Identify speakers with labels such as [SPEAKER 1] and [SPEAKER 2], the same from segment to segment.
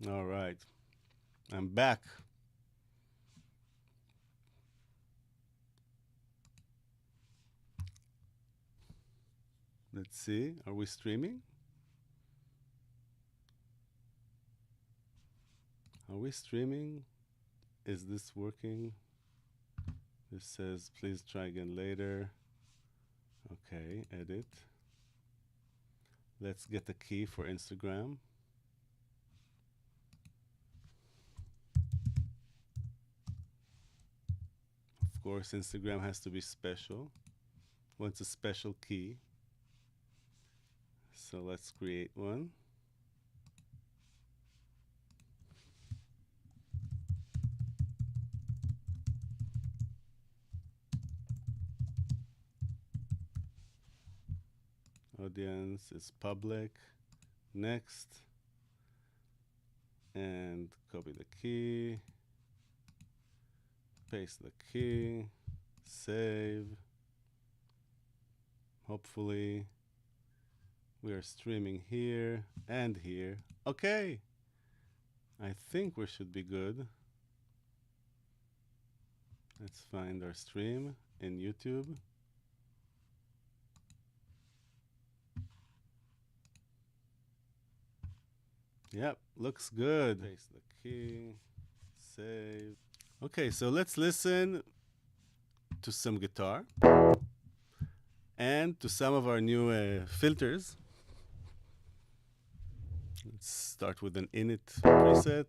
[SPEAKER 1] All right, I'm back. Let's see, are we streaming? Are we streaming? Is this working? This says, please try again later. Okay, edit. Let's get the key for Instagram. Of course, Instagram has to be special. Wants a special key. So let's create one. Audience is public. Next. And copy the key. Paste the key. Save. Hopefully we are streaming here and here. Okay. I think we should be good. Let's find our stream in YouTube. Yep, looks good. Paste the key, save. Okay, so let's listen to some guitar and to some of our new filters. Let's start with an init preset.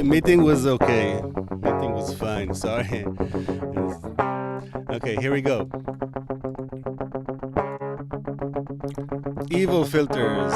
[SPEAKER 1] Meeting was okay. Meeting was fine. Sorry. Okay, here we go. Evil filters.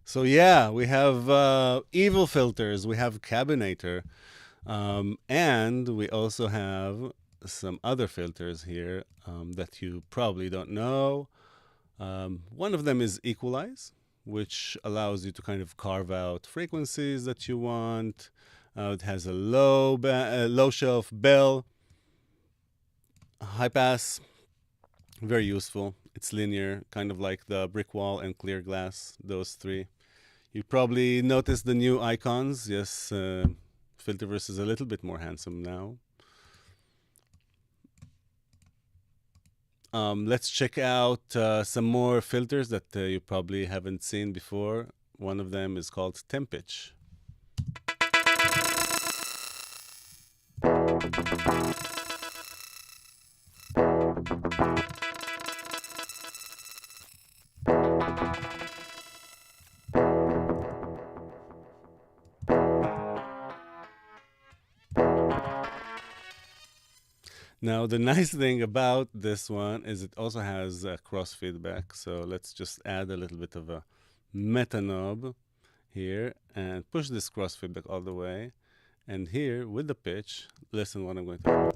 [SPEAKER 1] So yeah, we have evil filters, we have cabinator, and we also have some other filters here that you probably don't know. One of them is equalize, which allows you to kind of carve out frequencies that you want. It has a low shelf bell, high pass, very useful. It's linear, kind of like the brick wall and clear glass, those three. You probably noticed the new icons. Yes, Filterverse is a little bit more handsome now. Let's check out some more filters that you probably haven't seen before. One of them is called temp pitch. Now, the nice thing about this one is it also has cross feedback. So let's just add a little bit of a meta knob here and push this cross feedback all the way. And here with the pitch, listen what I'm going to do.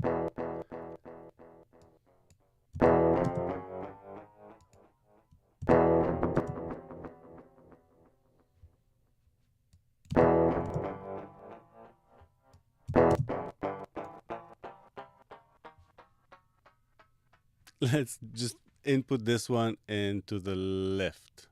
[SPEAKER 1] Let's just input this one into the left.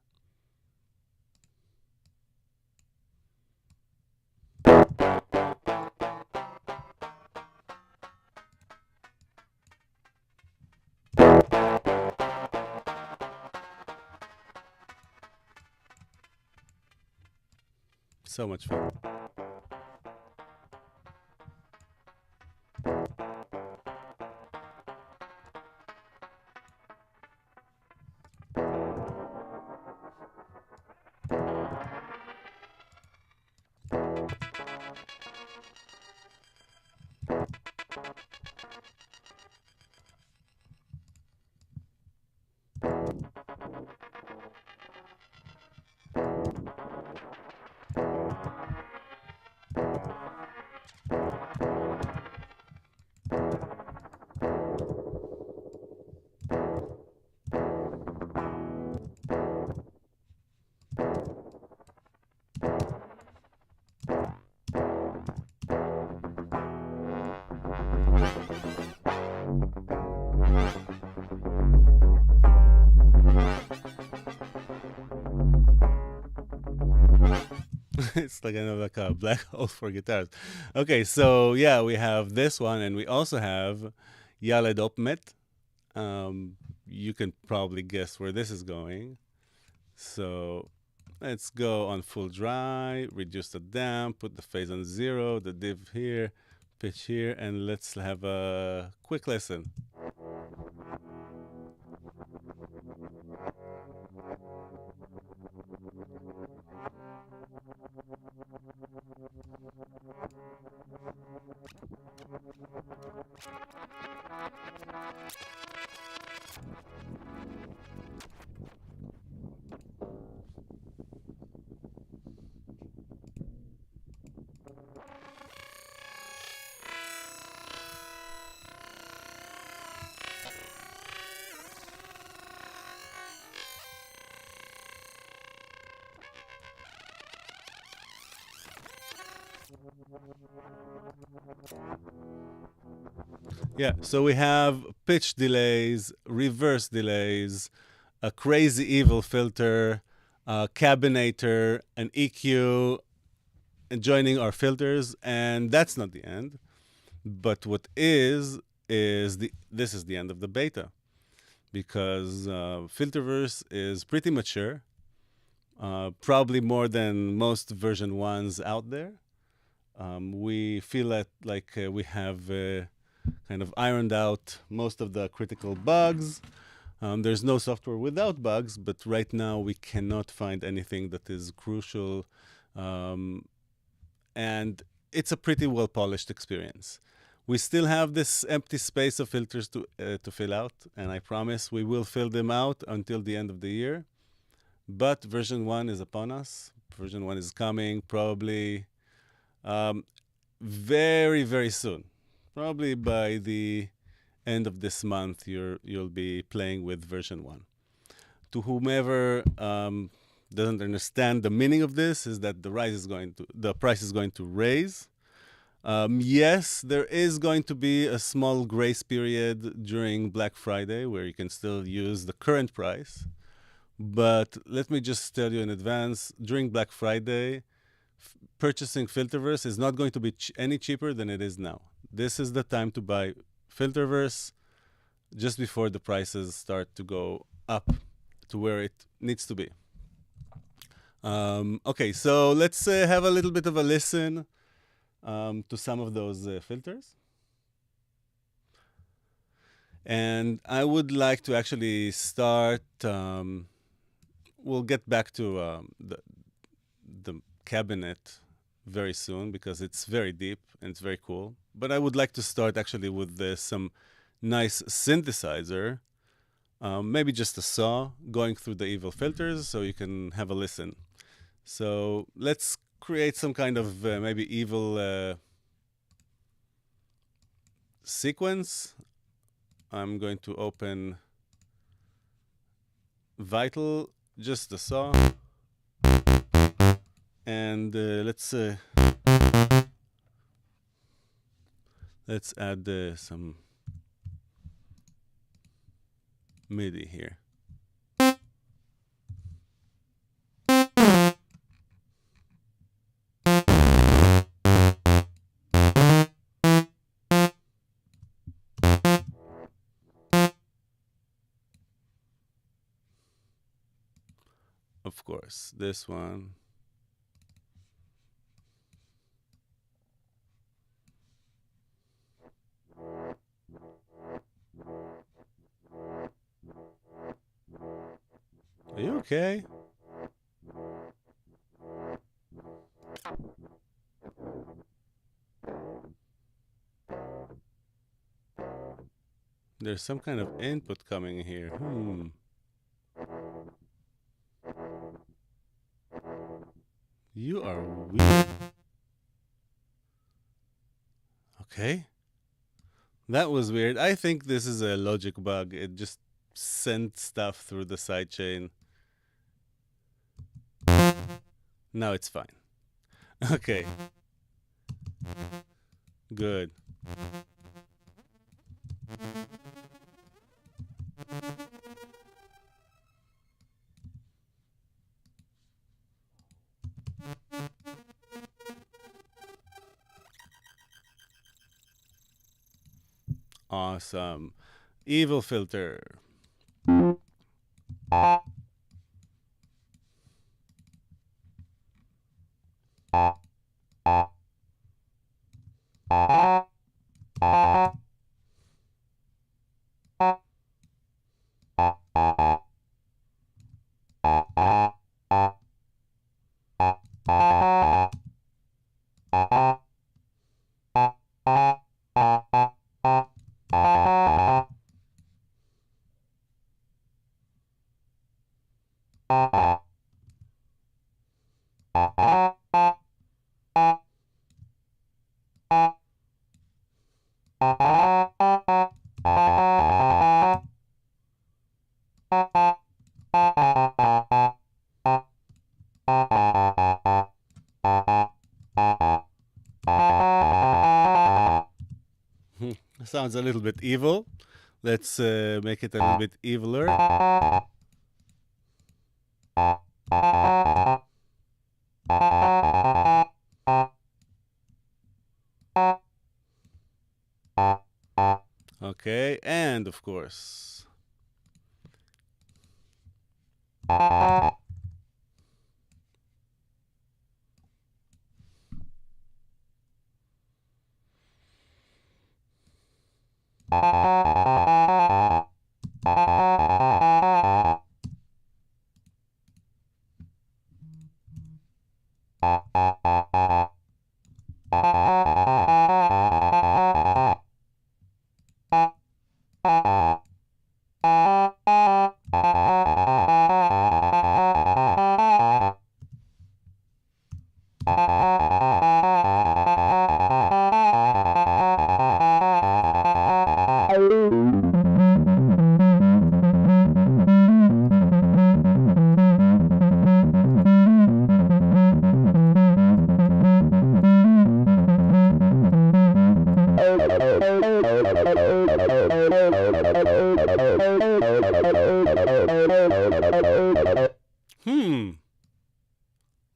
[SPEAKER 1] So much fun. It's like like a black hole for guitars. Okay, so yeah, we have this one, and we also have Yaled Opmet. You can probably guess where this is going. So let's go on full dry, reduce the damp, put the phase on 0, the div here, pitch here, and let's have a quick listen. Yeah, so we have pitch delays, reverse delays, a crazy evil filter, a cabinator, an EQ, and joining our filters, and that's not the end. But what is this is the end of the beta, because Filterverse is pretty mature, probably more than most version 1s out there. We feel like we have kind of ironed out most of the critical bugs. There's no software without bugs, but right now we cannot find anything that is crucial. And it's a pretty well-polished experience. We still have this empty space of filters to fill out, and I promise we will fill them out until the end of the year. But version 1 is upon us. Version 1 is coming probably very, very soon. Probably by the end of this month, you'll be playing with version 1. To whomever doesn't understand the meaning of this, is that the price is going to raise. Yes, there is going to be a small grace period during Black Friday where you can still use the current price. But let me just tell you in advance, during Black Friday, purchasing Filterverse is not going to be any cheaper than it is now. This is the time to buy Filterverse just before the prices start to go up to where it needs to be. Okay, so let's have a little bit of a listen to some of those filters. And I would like to actually start, we'll get back to the cabinet very soon because it's very deep and it's very cool. But I would like to start actually with some nice synthesizer, maybe just a saw going through the evil filters so you can have a listen. So let's create some kind of maybe evil sequence. I'm going to open Vital, just the saw, and let's add some MIDI here. Of course, this one. Are you okay? There's some kind of input coming here. You are weird. Okay. That was weird. I think this is a logic bug. It just sent stuff through the sidechain. Now it's fine. Okay. Good. Awesome. Evil filter. Sounds a little bit evil. Let's make it a little bit eviler. Okay, and of course,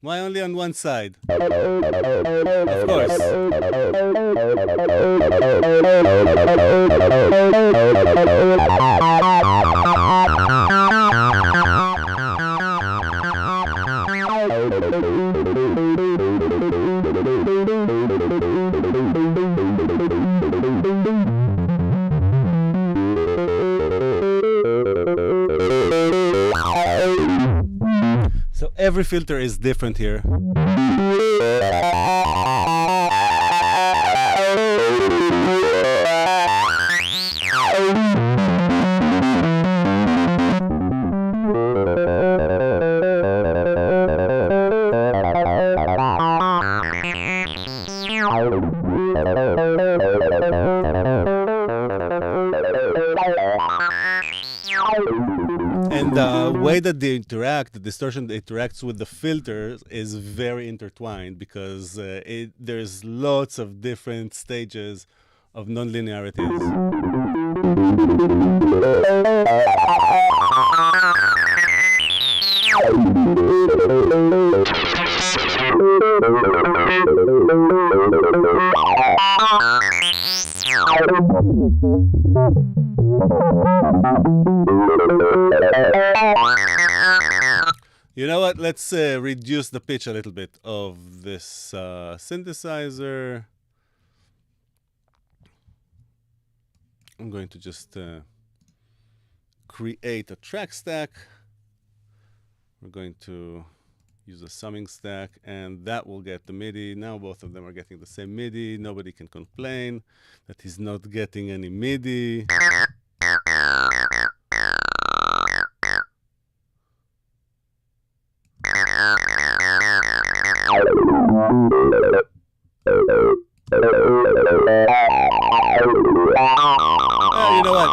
[SPEAKER 1] why only on one side? Of course. So every filter is different here. way that they interact, the distortion that interacts with the filters is very intertwined because there's lots of different stages of nonlinearities. You know what? Let's reduce the pitch a little bit of this synthesizer. I'm going to just create a track stack. We're going to use a summing stack, and that will get the MIDI. Now both of them are getting the same MIDI. Nobody can complain that he's not getting any MIDI. You know what?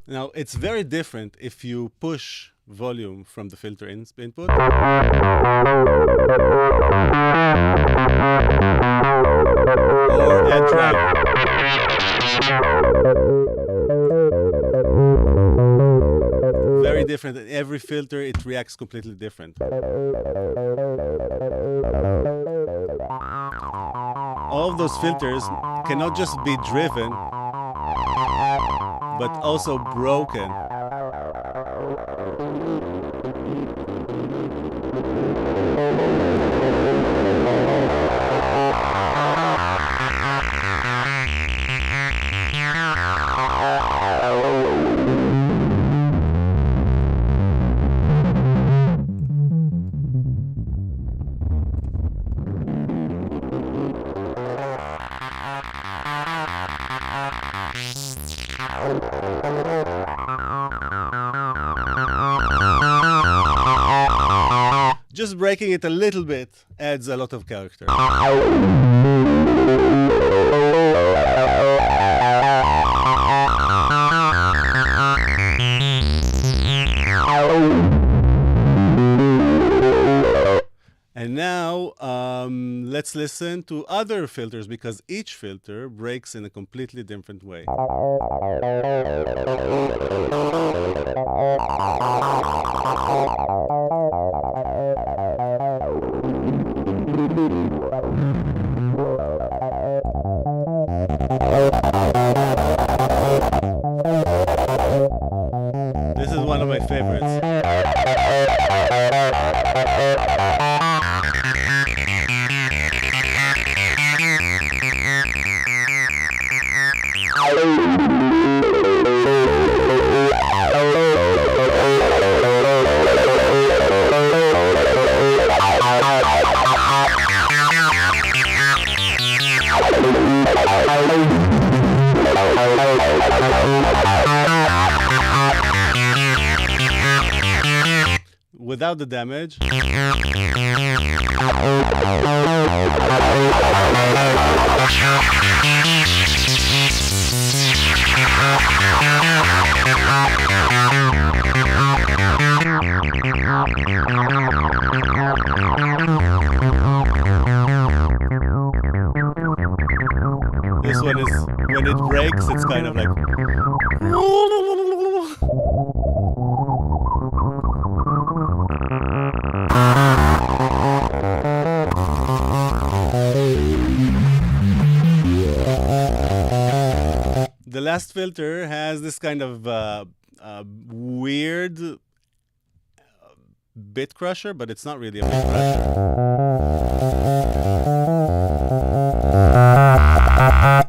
[SPEAKER 1] Now, it's very different if you push volume from the filter input or add drag. Very different. In every filter, it reacts completely different. All of those filters cannot just be driven, but also broken. Just breaking it a little bit adds a lot of character. And now let's listen to other filters because each filter breaks in a completely different way. This is one of my favorites. Without the damage. This one is, when it breaks, it's kind of like... The last filter has this kind of weird bit crusher, but it's not really a bit crusher.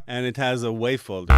[SPEAKER 1] And it has a wave folder.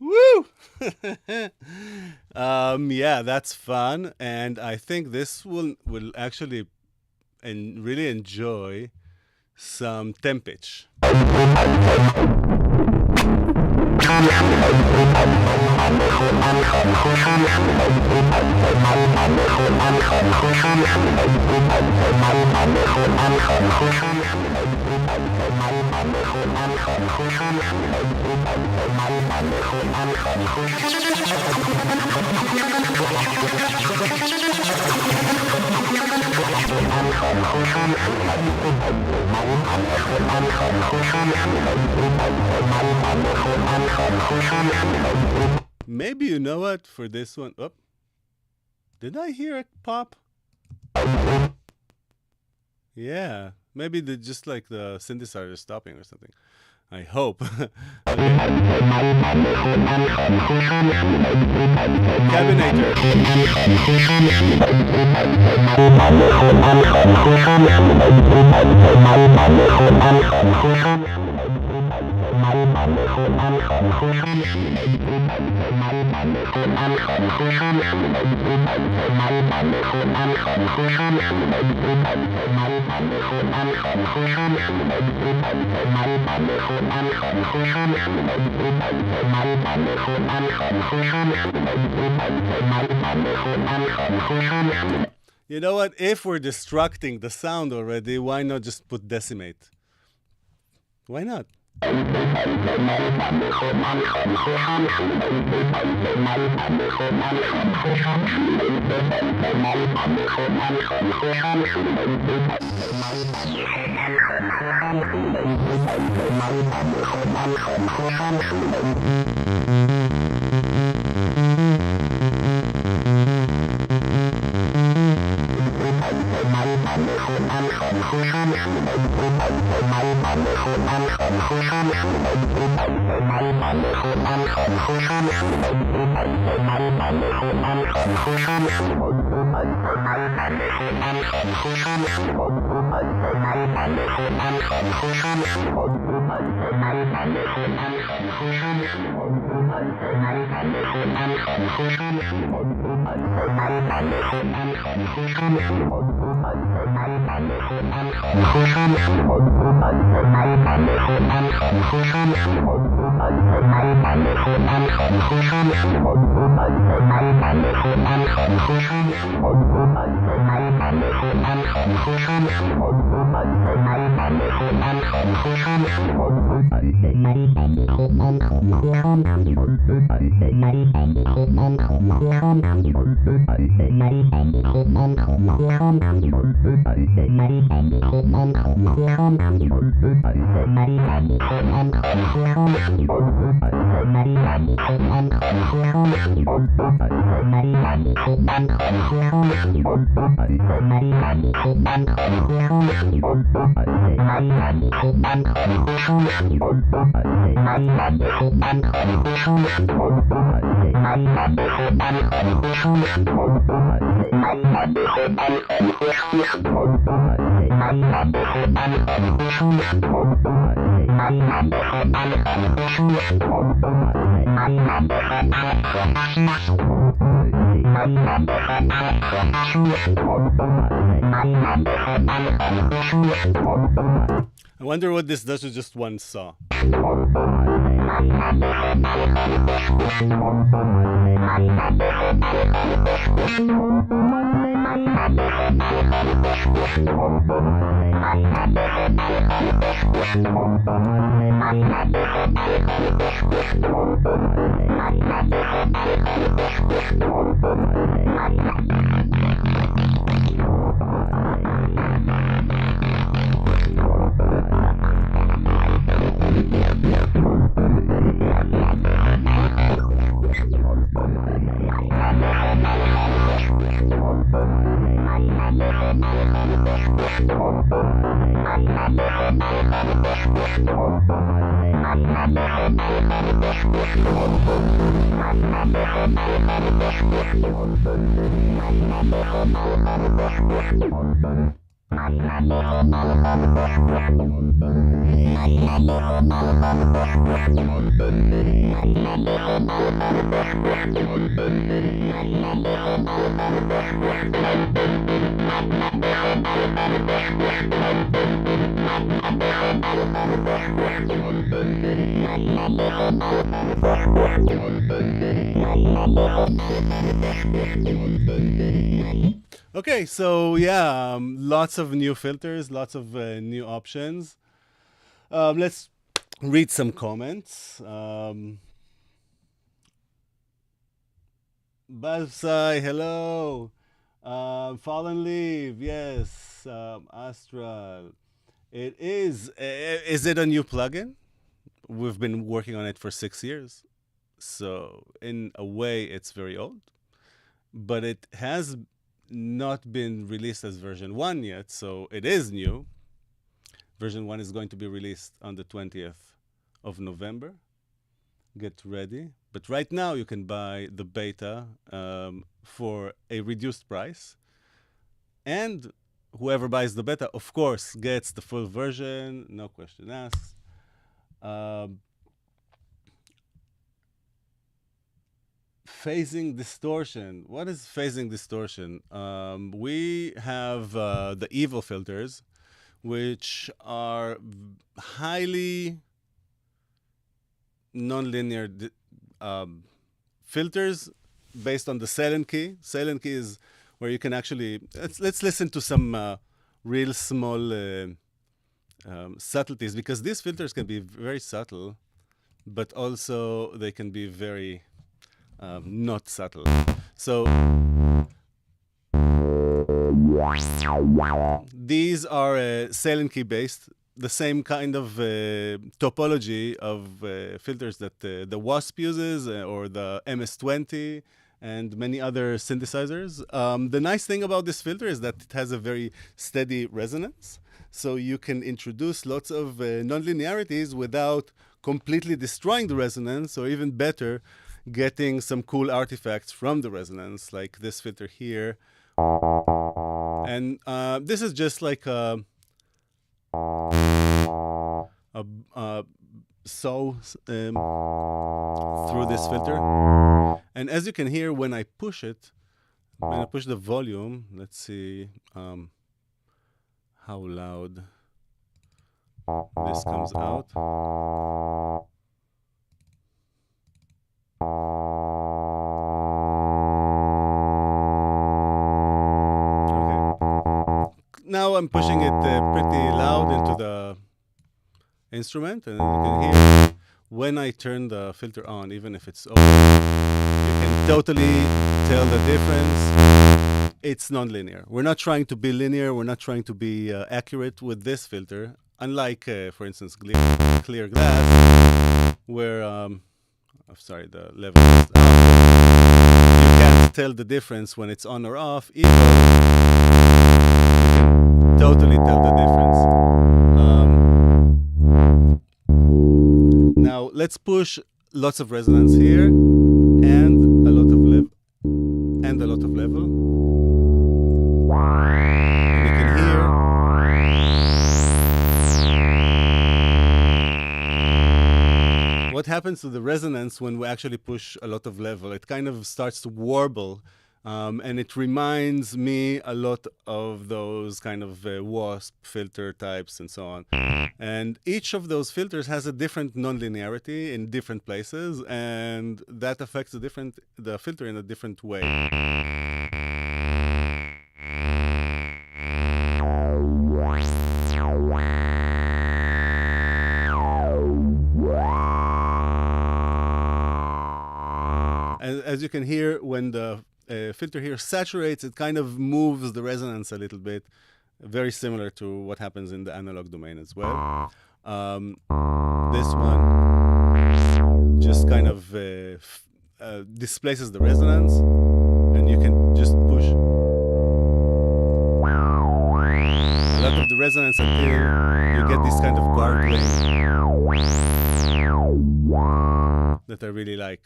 [SPEAKER 1] Woo! Yeah, that's fun, and I think this will actually and really enjoy some temp pitch. Maybe you know what for this one. Oh, did I hear a pop? Yeah, maybe just like the synthesizer stopping or something. I hope. Cabinator. You know what? If we're destructing the sound already, why not just put decimate? Why not? I wonder what this does with just one saw. Okay, so yeah, lots of new filters, lots of new options. Let's read some comments. Balsai, hello. Fallen Leaf, yes. Astral. It is. Is it a new plugin? We've been working on it for 6 years. So, in a way, it's very old. But it has not been released as version 1 yet, so it is new. Version 1 is going to be released on the 20th of November. Get ready. But right now, you can buy the beta for a reduced price. And whoever buys the beta, of course, gets the full version, no question asked. Phasing distortion. What is phasing distortion? We have the evil filters, which are highly nonlinear filters based on the Salen key. Salen key is where you can actually, let's listen to some real small subtleties, because these filters can be very subtle, but also they can be very not subtle. So these are Salen key based, the same kind of topology of filters that the Wasp uses, or the MS-20 and many other synthesizers. The nice thing about this filter is that it has a very steady resonance. So you can introduce lots of nonlinearities without completely destroying the resonance, or even better, getting some cool artifacts from the resonance, like this filter here. And this is just like a saw through this filter. And as you can hear, when I push it, when I push the volume, let's see how loud this comes out. Now I'm pushing it pretty loud into the instrument, and you can hear when I turn the filter on, even if it's open, you can totally tell the difference. It's non-linear. We're not trying to be linear. We're not trying to be accurate with this filter. Unlike, for instance, clear glass, where, sorry, the level is up. You can't tell the difference when it's on or off, even though you can totally tell the difference. Now, let's push lots of resonance here and a lot of level. And a lot of level. And you can hear what happens to the resonance when we actually push a lot of level. It kind of starts to warble, and it reminds me a lot of those kind of WASP filter types and so on. And each of those filters has a different nonlinearity in different places, and that affects the filter in a different way. As you can hear, when the filter here saturates, it kind of moves the resonance a little bit, very similar to what happens in the analog domain as well. This one just kind of displaces the resonance, and you can just push a lot of the resonance until you get this kind of gargling that I really like.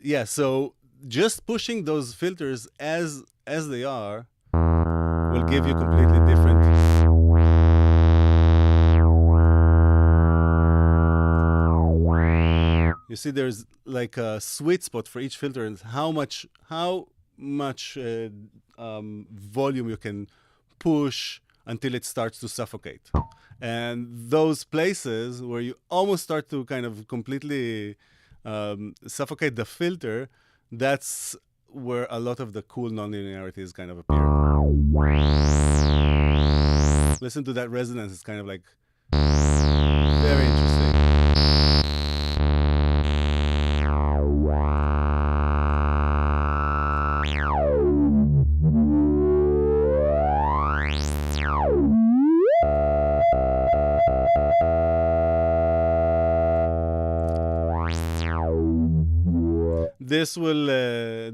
[SPEAKER 1] Yeah, so just pushing those filters as they are will give you completely different. You see, there's like a sweet spot for each filter, and how much volume you can push until it starts to suffocate. And those places where you almost start to kind of completely suffocate the filter, that's where a lot of the cool nonlinearities kind of appear. Listen to that resonance. It's kind of like very interesting.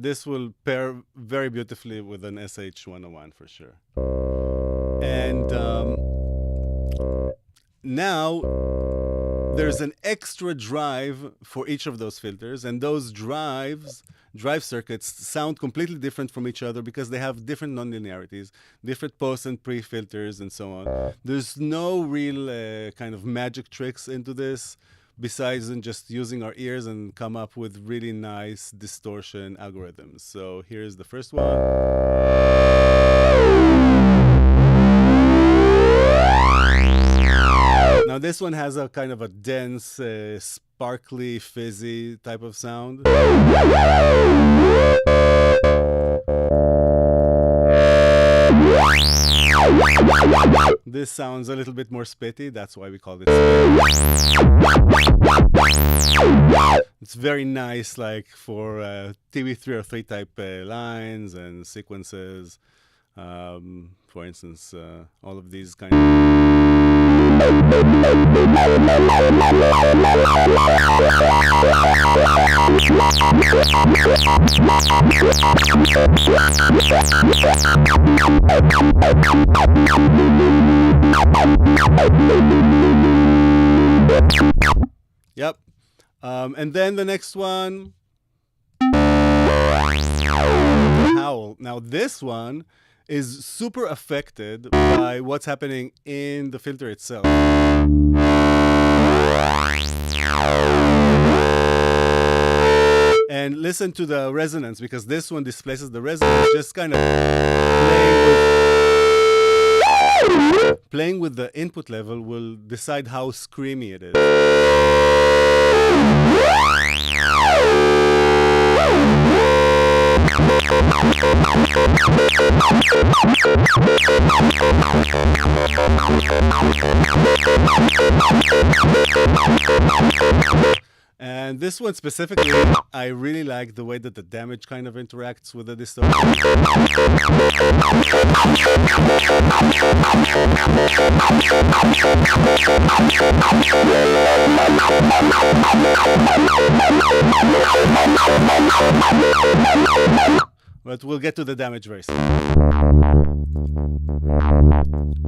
[SPEAKER 1] This will pair very beautifully with an SH101 for sure. And now there's an extra drive for each of those filters, and those drive circuits sound completely different from each other because they have different nonlinearities, different post and pre filters, and so on. There's no real kind of magic tricks into this, besides than just using our ears and come up with really nice distortion algorithms. So here's the first one. Now this one has a kind of a dense, sparkly, fizzy type of sound. This sounds a little bit more spitty, that's why we call it spit. It's very nice, like for TV303 type lines and sequences. For instance, all of these kind of... Yep. And then the next one, howl. Now this one is super affected by what's happening in the filter itself. And listen to the resonance, because this one displaces the resonance, just kind of playing with the input level will decide how screamy it is. this one specifically, I really like the way that the damage kind of interacts with the distortion. But we'll get to the damage very soon.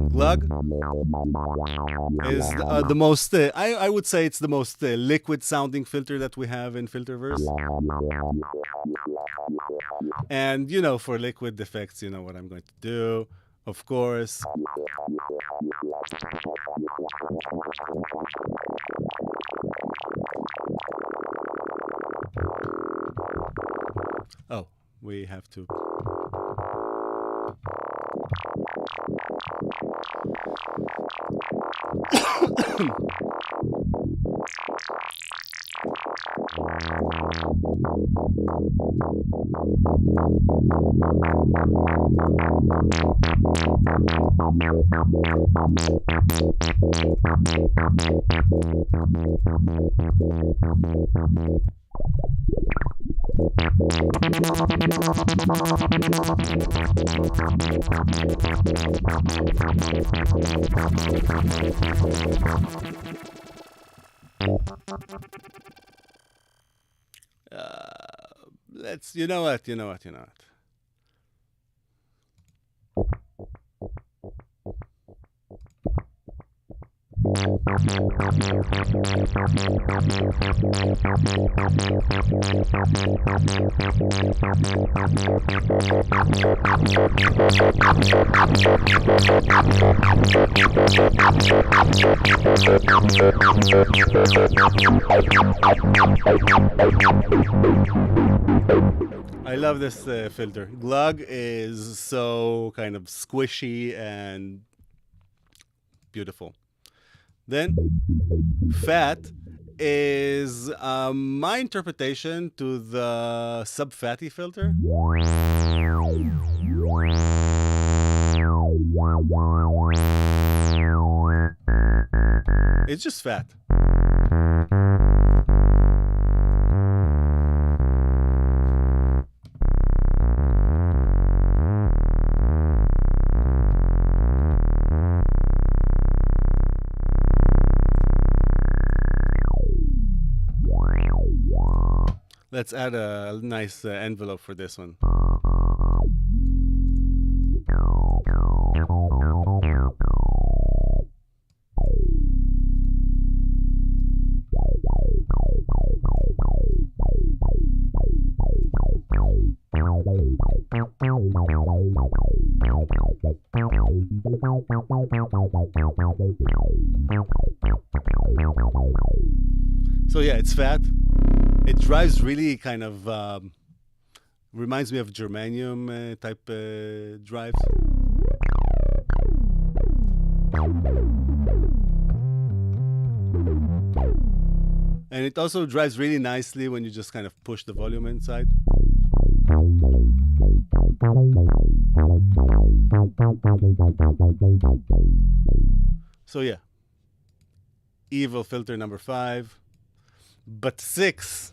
[SPEAKER 1] Glug is the most, I would say it's the most liquid sounding filter that we have in Filterverse. And, you know, for liquid effects, you know what I'm going to do, of course. Oh, we have to. Let's, you know what. I love this filter. Glug is so kind of squishy and beautiful. Then fat is my interpretation to the sub-fatty filter. It's just fat. Let's add a nice envelope for this one. So yeah, it's fat. It drives really kind of, reminds me of germanium type drives. And it also drives really nicely when you just kind of push the volume inside. So yeah, evil filter number 5. But 6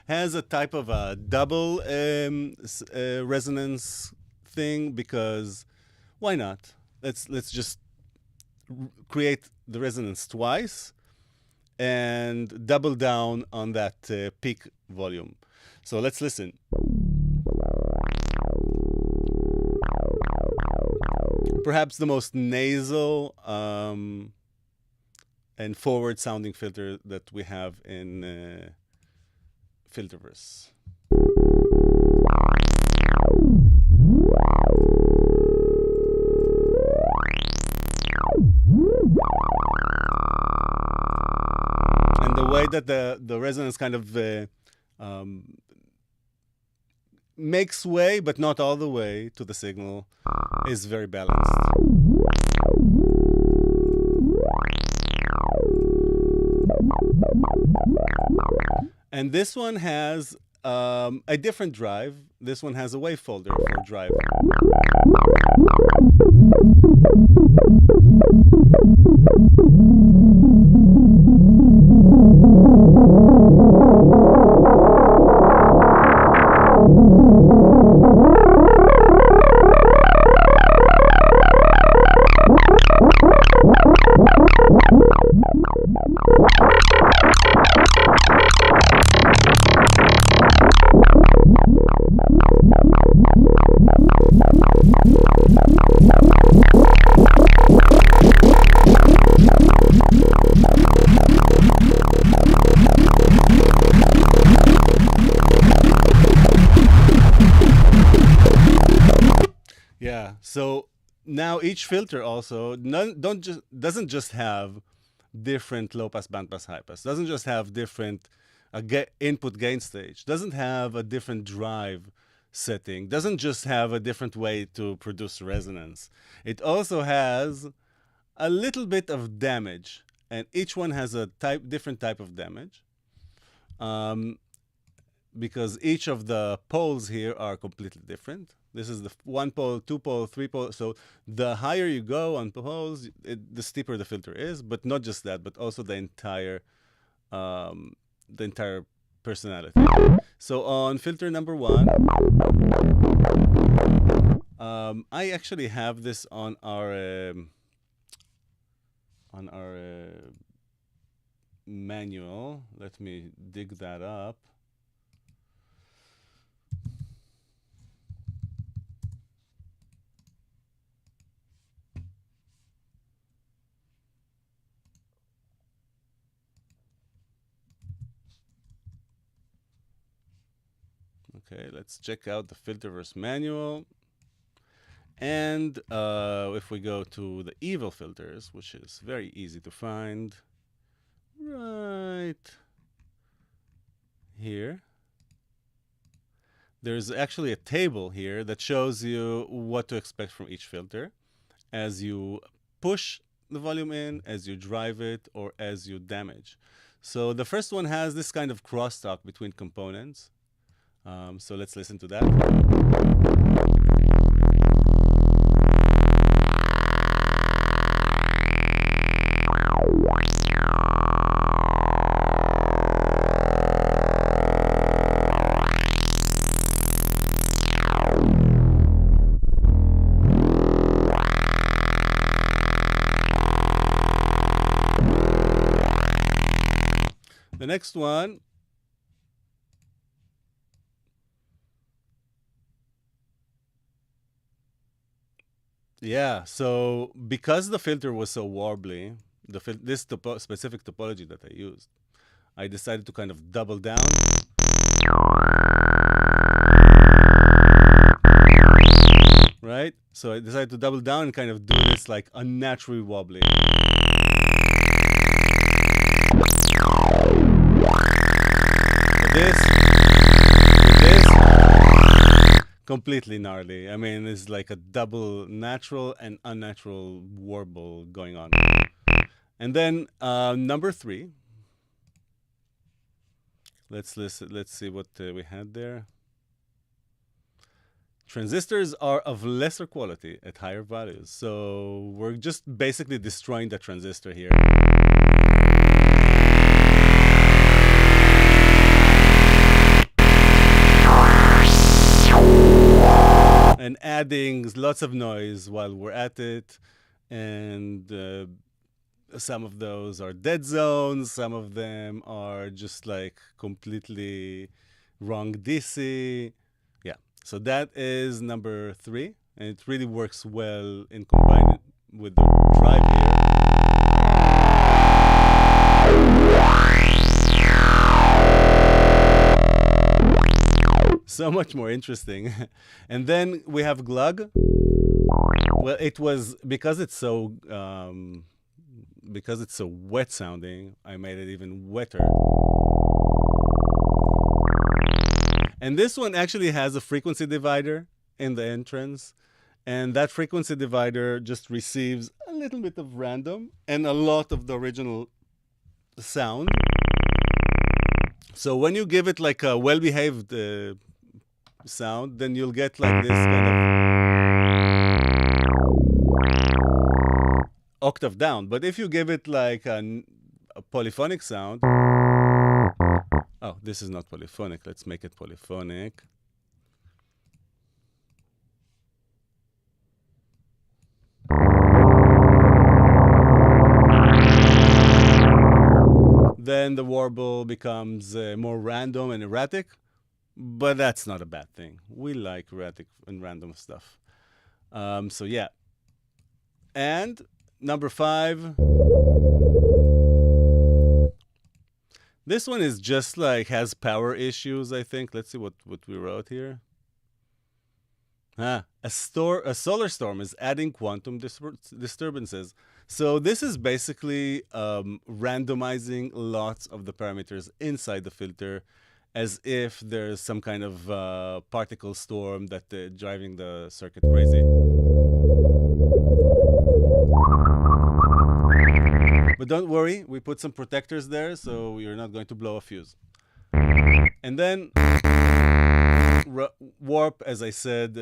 [SPEAKER 1] has a type of a double resonance thing, because why not? Let's just create the resonance twice and double down on that peak volume. So let's listen. Perhaps the most nasal and forward-sounding filter that we have in Filterverse. And the way that the resonance kind of makes way, but not all the way, to the signal is very balanced. And this one has a different drive. This one has a wave folder for drive. yeah. So now each filter also doesn't just have different low pass, band pass, high pass. Doesn't just have different input gain stage. Doesn't have a different drive setting. Doesn't just have a different way to produce resonance. It also has a little bit of damage, and each one has a different type of damage. Because each of the poles here are completely different. This is the 1 pole, 2 pole, 3 pole. So the higher you go on poles, the steeper the filter is. But not just that, but also the entire personality. So on filter number 1, I actually have this on our manual. Let me dig that up. Okay, let's check out the Filterverse manual. And if we go to the evil filters, which is very easy to find, right here, there's actually a table here that shows you what to expect from each filter as you push the volume in, as you drive it, or as you damage. So the first one has this kind of crosstalk between components. So let's listen to that. The next one, yeah, so because the filter was so warbly, this specific topology that I used, I decided to kind of double down. Right? So I decided to double down and kind of do this like unnaturally wobbly. This completely gnarly. I mean, it's like a double natural and unnatural warble going on. And then number 3. Let's listen. Let's see what we had there. Transistors are of lesser quality at higher values. So we're just basically destroying the transistor here. And adding lots of noise while we're at it. And some of those are dead zones. Some of them are just like completely wrong DC. Yeah. So that is number 3. And it really works well in combining with the drive here. So much more interesting. And then we have glug. Well, it was because it's so wet sounding, I made it even wetter. And this one actually has a frequency divider in the entrance. And that frequency divider just receives a little bit of random and a lot of the original sound. So when you give it like a well-behaved sound, then you'll get like this kind of octave down. But if you give it like a polyphonic sound, oh, this is not polyphonic. Let's make it polyphonic. Then the warble becomes more random and erratic. But that's not a bad thing. We like erratic and random stuff. So yeah. And number 5. This one is just like has power issues, I think. Let's see what we wrote here. A solar storm is adding quantum disturbances. So this is basically randomizing lots of the parameters inside the filter as if there's some kind of particle storm that driving the circuit crazy. But don't worry, we put some protectors there, so you're not going to blow a fuse. And then warp, as I said,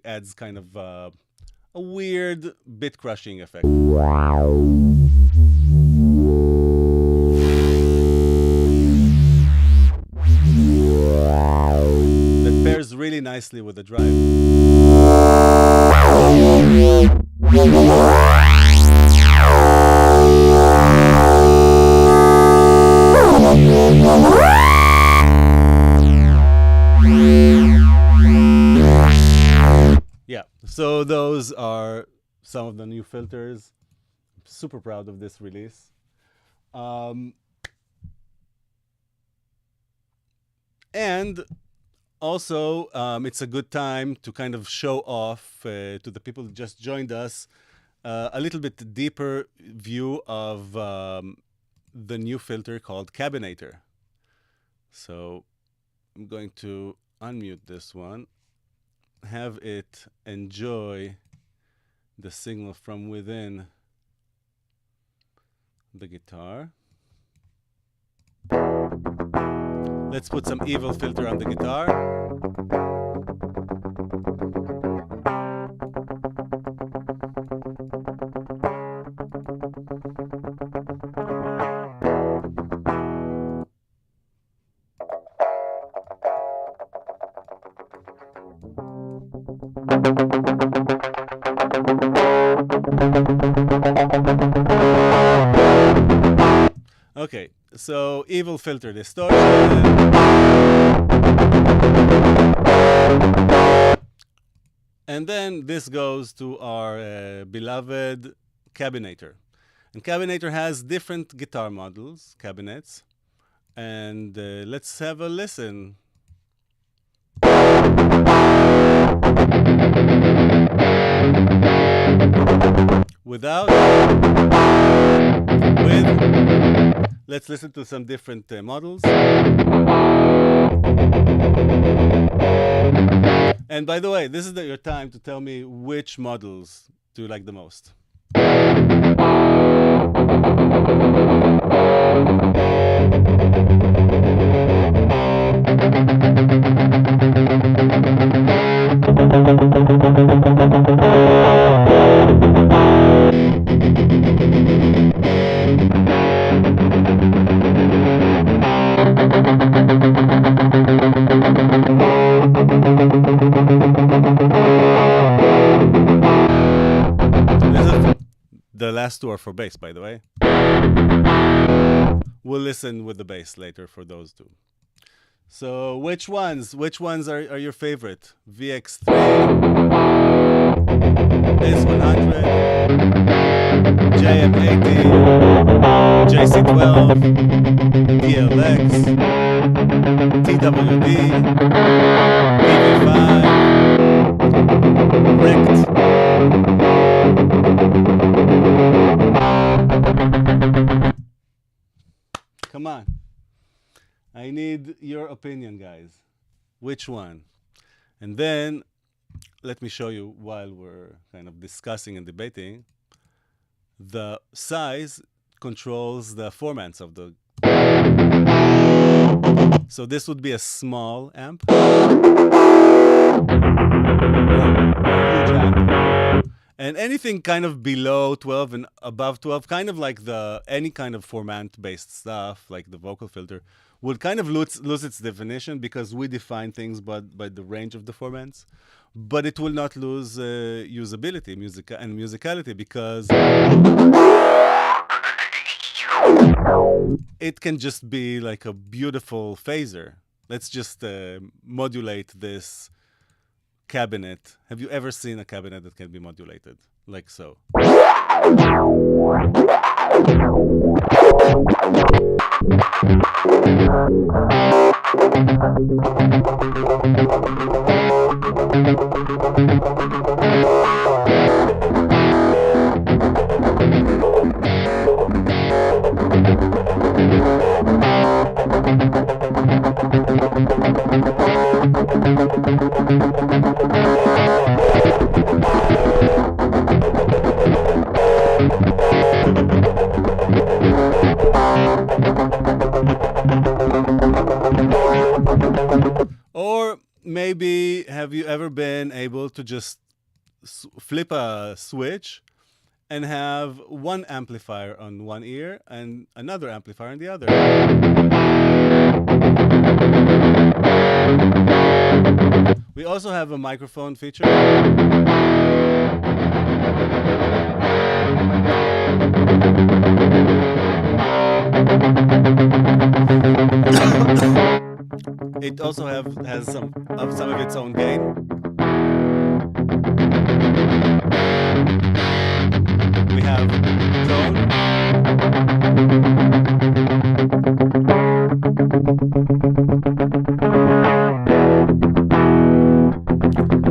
[SPEAKER 1] adds kind of a weird bit crushing effect. That pairs really nicely with the drive. Yeah, so those are some of the new filters. I'm super proud of this release. And also, it's a good time to kind of show off to the people who just joined us a little bit deeper view of the new filter called Cabinator. So I'm going to unmute this one, have it enjoy the signal from within the guitar. Let's put some evil filter on the guitar. Okay, so evil filter distortion. And then this goes to our beloved Cabinator. And Cabinator has different guitar models, cabinets. And let's have a listen. Without, with, let's listen to some different models. And by the way, this is your time to tell me which models do you like the most. The last two are for bass, by the way. We'll listen with the bass later for those two. So which ones are your favorite? VX3, S100, JM80, JC12, DLX, TWD, PV5, Rect. Come on. I need your opinion, guys. Which one? And then let me show you, while we're kind of discussing and debating, the size controls the formants of the... So this would be a small amp. Huge amp. And anything kind of below 12 and above 12, kind of like any kind of formant-based stuff, like the vocal filter, would kind of lose its definition because we define things by the range of the formants. But it will not lose usability and musicality because it can just be like a beautiful phaser. Let's just modulate this cabinet. Have you ever seen a cabinet that can be modulated like so? Or maybe have you ever been able to just flip a switch and have one amplifier on one ear and another amplifier on the other? We also have a microphone feature. It also has some of its own gain. We have tone.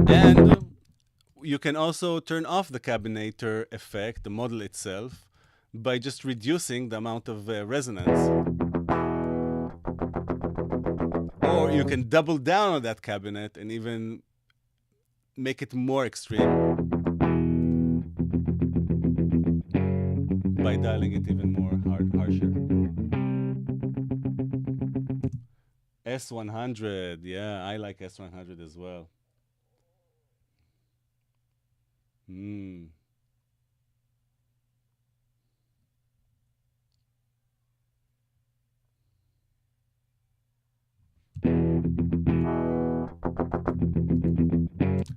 [SPEAKER 1] And you can also turn off the cabinator effect, the model itself, by just reducing the amount of resonance. Or you can double down on that cabinet and even make it more extreme by dialing it even more harsher. S100, yeah, I like S100 as well.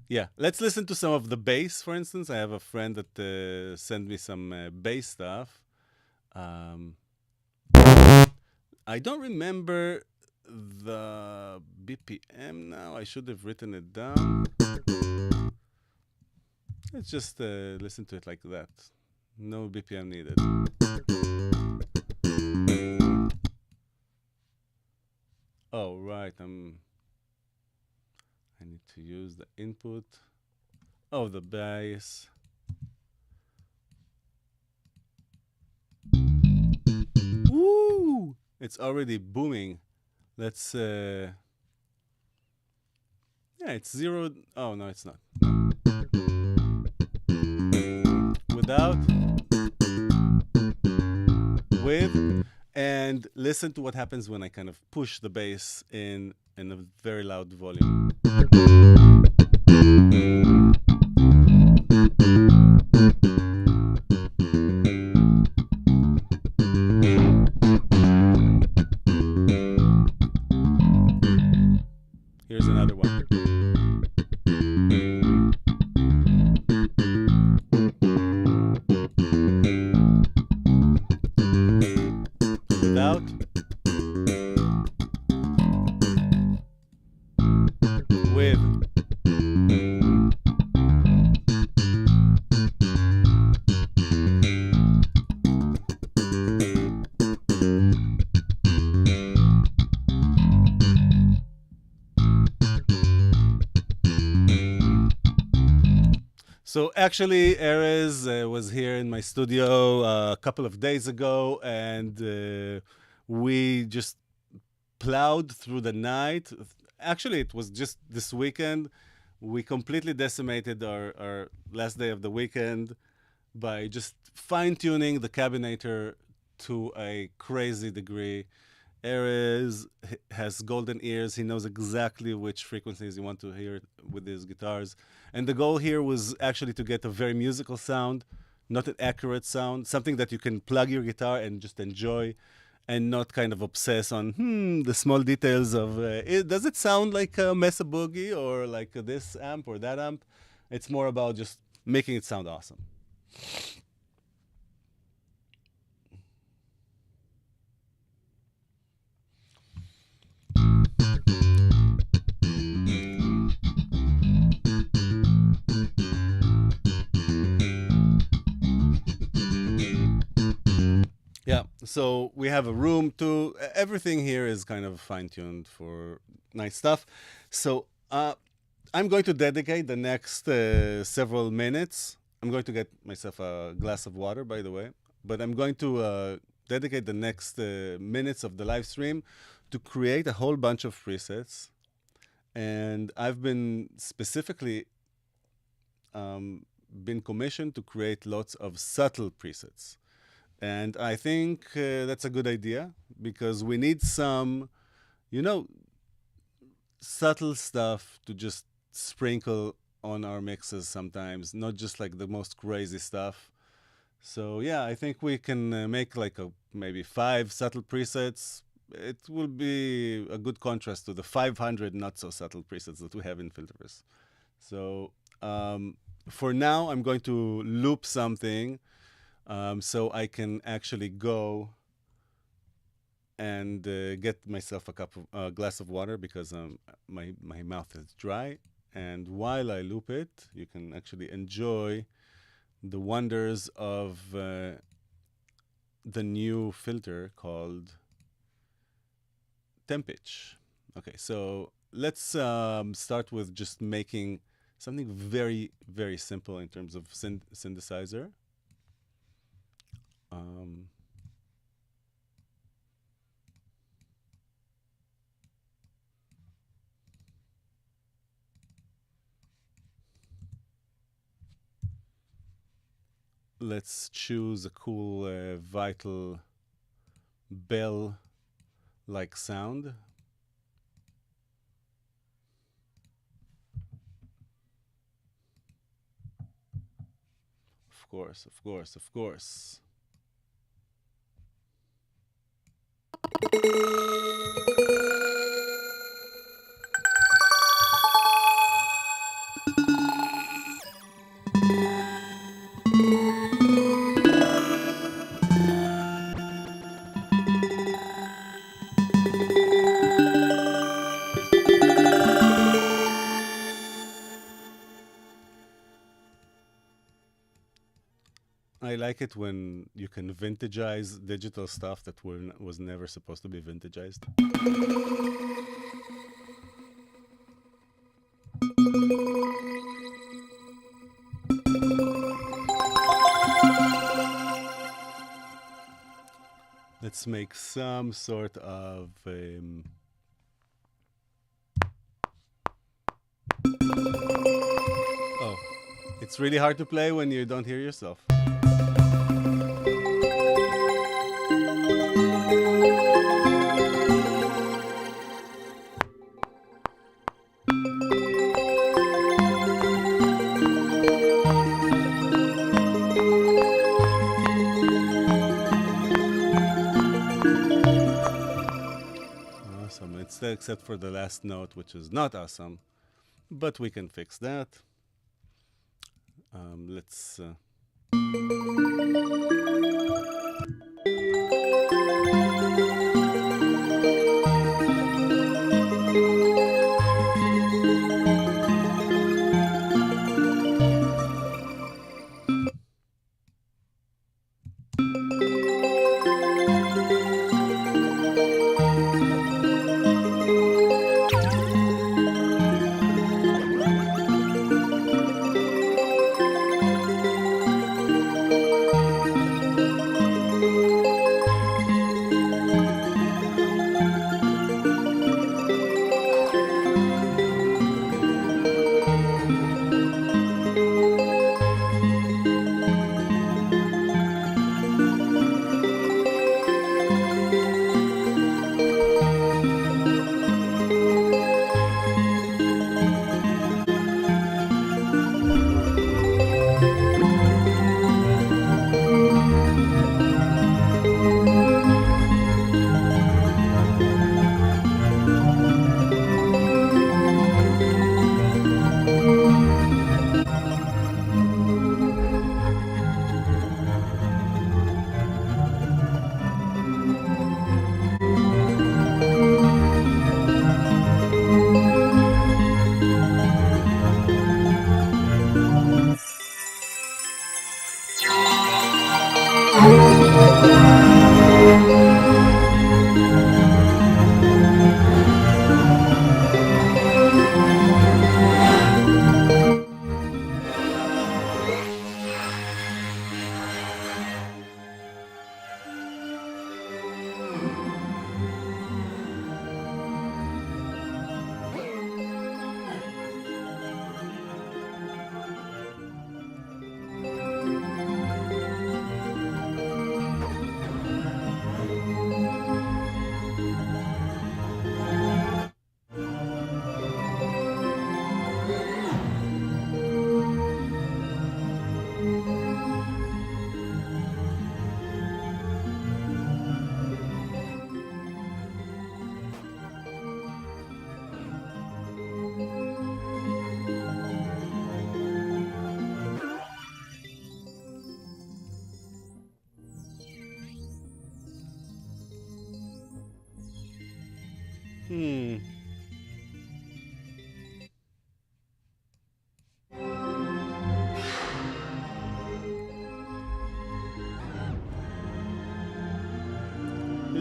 [SPEAKER 1] Yeah, let's listen to some of the bass, for instance. I have a friend that sent me some bass stuff. I don't remember the BPM now. I should have written it down. Let's just listen to it like that. No BPM needed. Oh, right. I need to use the input of the bass. Woo! It's already booming. Let's yeah, it's 0. Oh no, it's not. Without, with, and listen to what happens when I kind of push the bass in a very loud volume. Here's another one. Without, with, so actually, Erez was here in my studio a couple of days ago, and we just plowed through the night. Actually, it was just this weekend. We completely decimated our last day of the weekend by just fine-tuning the cabinator to a crazy degree. Erez has golden ears. He knows exactly which frequencies you want to hear with his guitars. And the goal here was actually to get a very musical sound, not an accurate sound, something that you can plug your guitar and just enjoy and not kind of obsess on the small details of, does it sound like a Mesa Boogie or like this amp or that amp? It's more about just making it sound awesome. Yeah, so we have a room too. Everything here is kind of fine-tuned for nice stuff. So I'm going to dedicate the next several minutes. I'm going to get myself a glass of water, by the way. But I'm going to dedicate the next minutes of the live stream to create a whole bunch of presets. And I've been specifically been commissioned to create lots of subtle presets. And I think that's a good idea because we need some, you know, subtle stuff to just sprinkle on our mixes sometimes, not just like the most crazy stuff. So yeah, I think we can make like maybe 5 subtle presets. It will be a good contrast to the 500 not so subtle presets that we have in Filterverse. So for now, I'm going to loop something so I can actually go and get myself a glass of water because my mouth is dry. And while I loop it, you can actually enjoy the wonders of the new filter called temp pitch. Okay, so let's start with just making something very, very simple in terms of synthesizer. Let's choose a cool vital bell-like sound. Of course, of course, of course. I like it when you can vintagize digital stuff that was never supposed to be vintagized. Let's make some sort of oh, it's really hard to play when you don't hear yourself. Awesome, except for the last note, which is not awesome, but we can fix that. Let's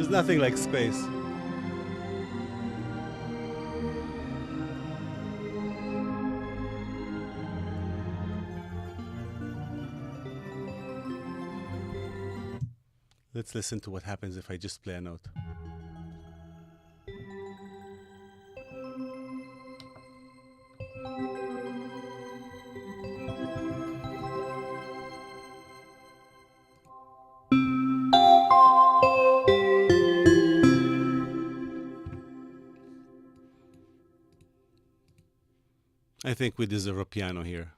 [SPEAKER 1] There's nothing like space. Let's listen to what happens if I just play a note. I think we deserve a piano here.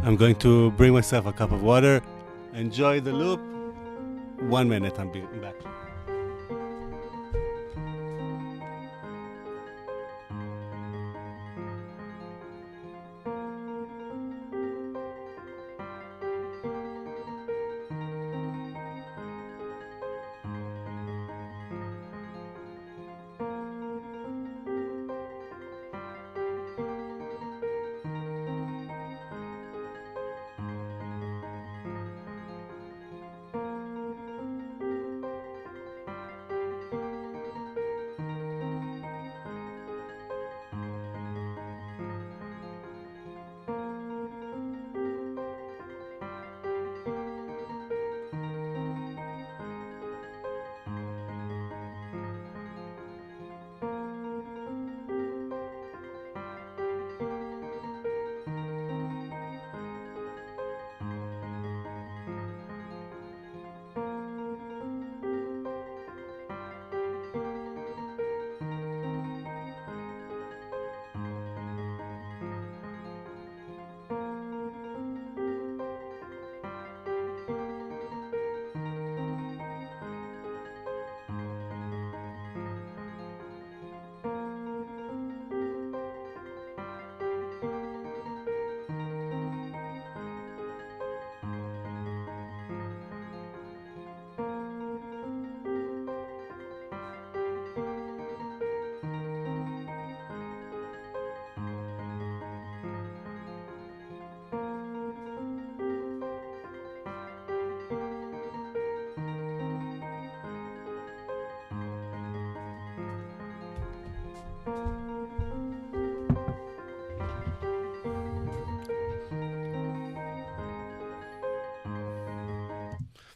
[SPEAKER 1] I'm going to bring myself a cup of water. Enjoy the loop. 1 minute, I'm back.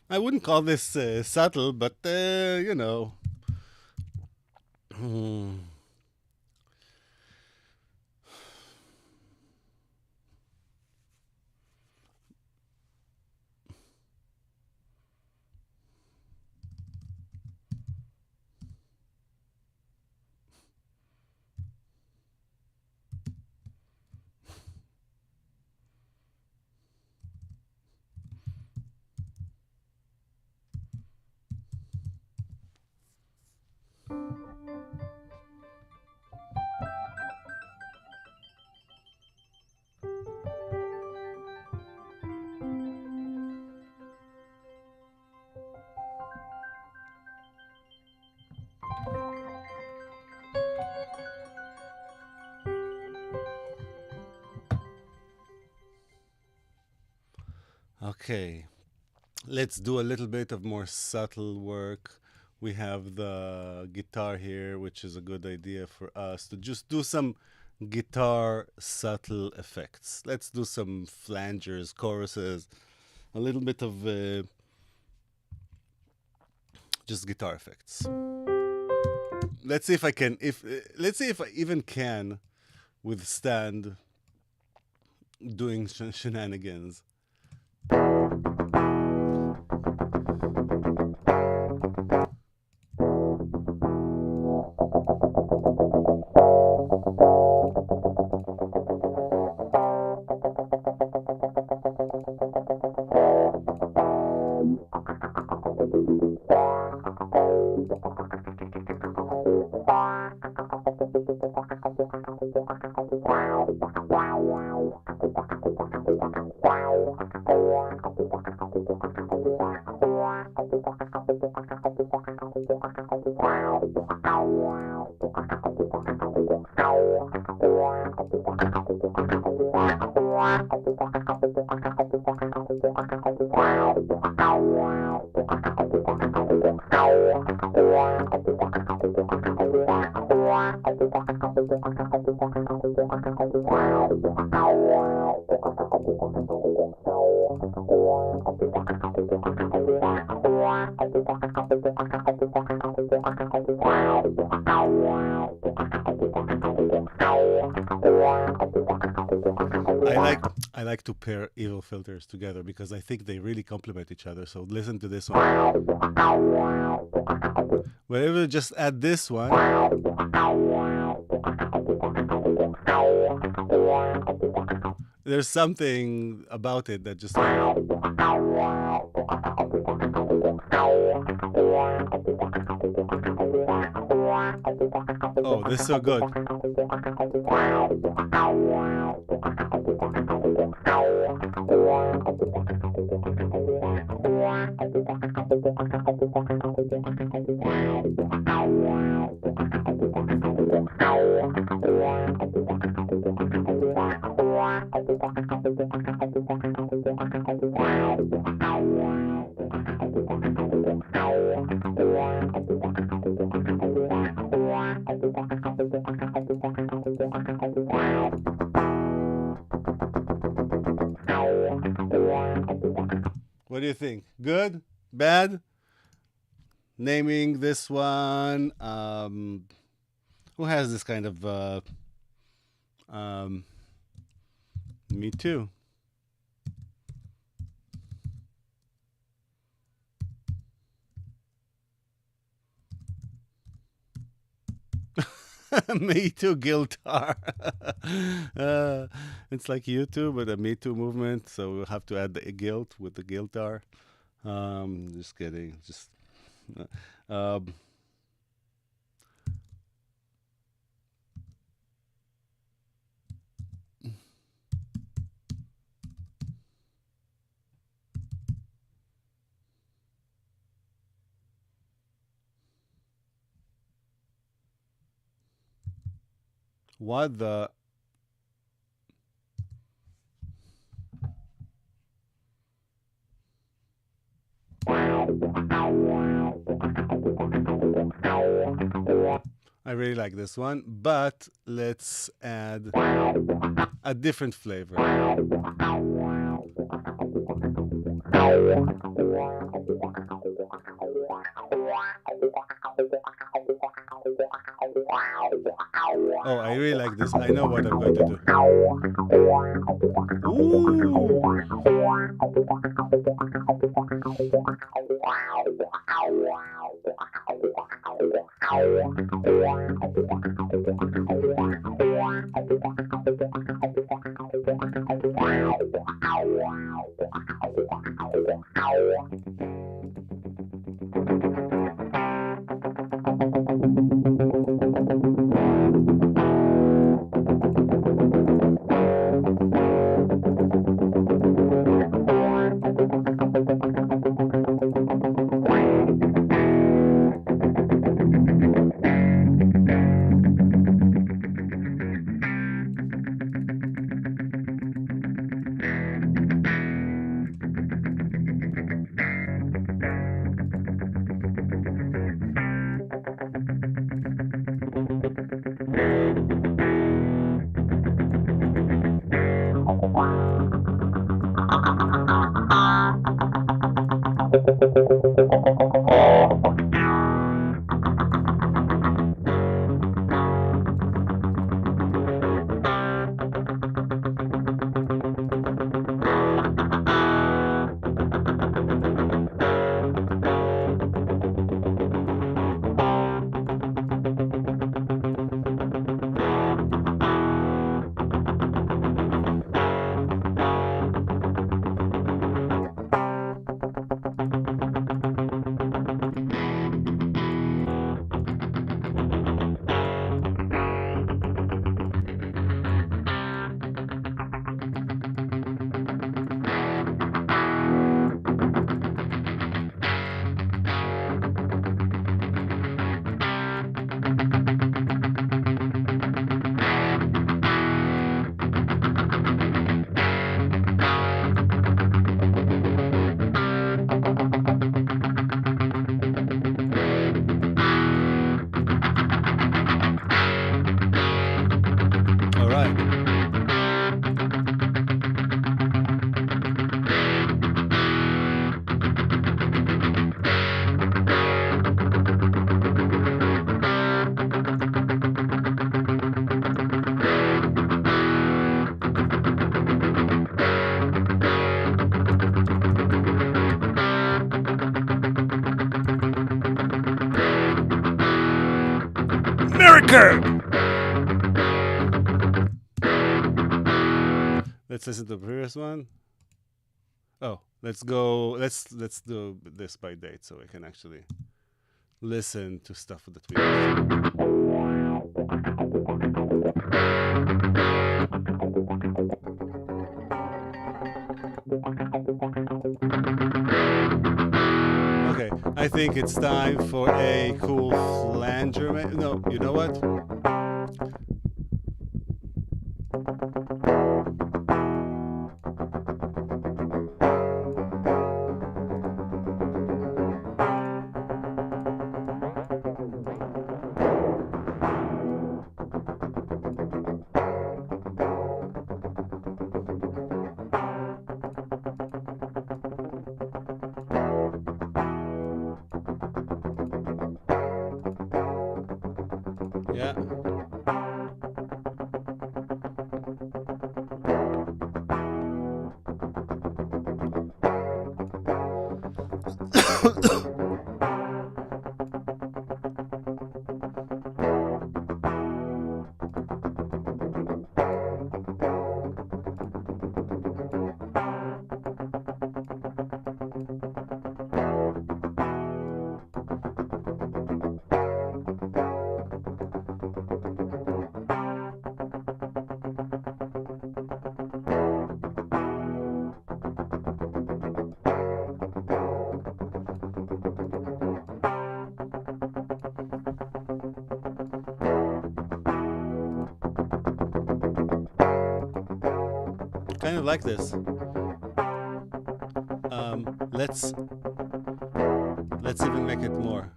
[SPEAKER 1] I wouldn't call this subtle, but you know. Okay, let's do a little bit of more subtle work. We have the guitar here, which is a good idea for us to just do some guitar subtle effects. Let's do some flangers, choruses, a little bit of just guitar effects. Let's see if I can, let's see if I even can withstand doing shenanigans. I like to pair evil filters together because I think they really complement each other. So listen to this one. Whenever just add this one. there's something about it that just. Oh, this is so good. What do you think? Good? Bad? Naming this one. Who has this kind of? Me too. Me Too Guitar. It's like YouTube, but a Me Too movement. So we'll have to add the guilt with the guitar. Just kidding. Just. What the? I really like this one, but let's add a different flavor. Oh, I really like this. I know what I'm going to do. Ooh. Let's let's listen to the previous one. Oh, let's go. Let's do this by date so we can actually listen to stuff that we use. Okay, I think it's time for a cool flanger. No, you know what? Yeah. Kind of like this. Let's even make it more.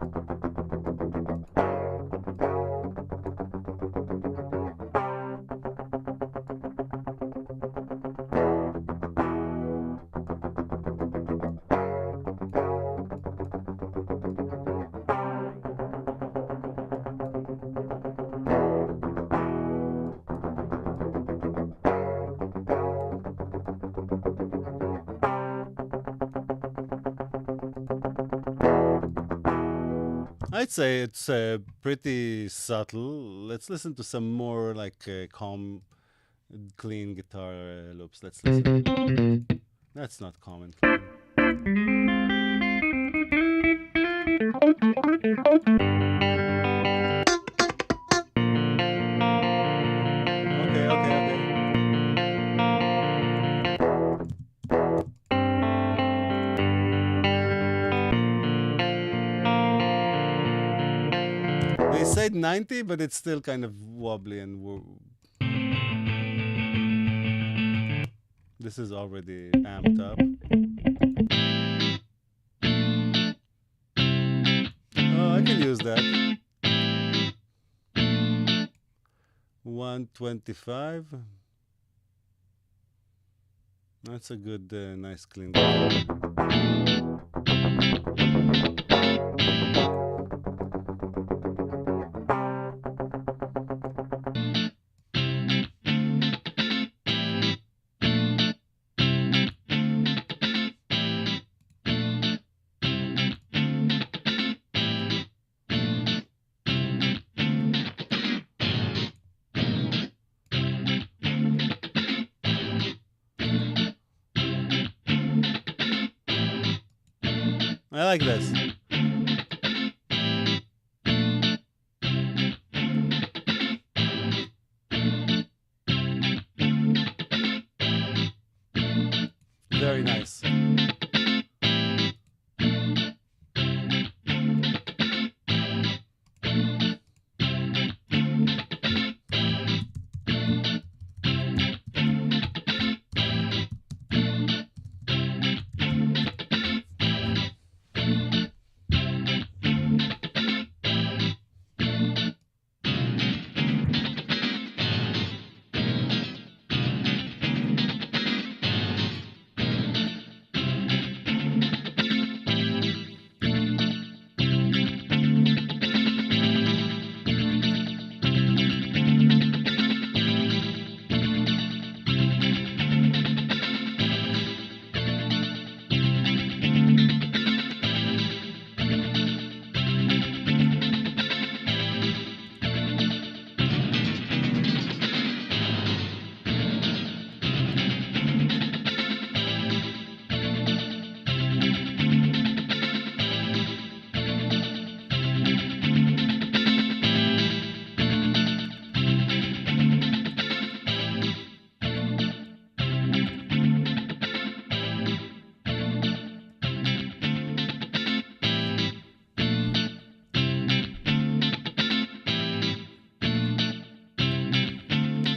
[SPEAKER 1] I'd say it's pretty subtle. Let's listen to some more like calm, clean guitar loops. Let's listen. That's not calm and clean. Okay, okay, okay. They said 90, but it's still kind of wobbly and this is already amped up. Oh, I can use that. 125. That's a good, nice clean guitar. I like this. Very nice.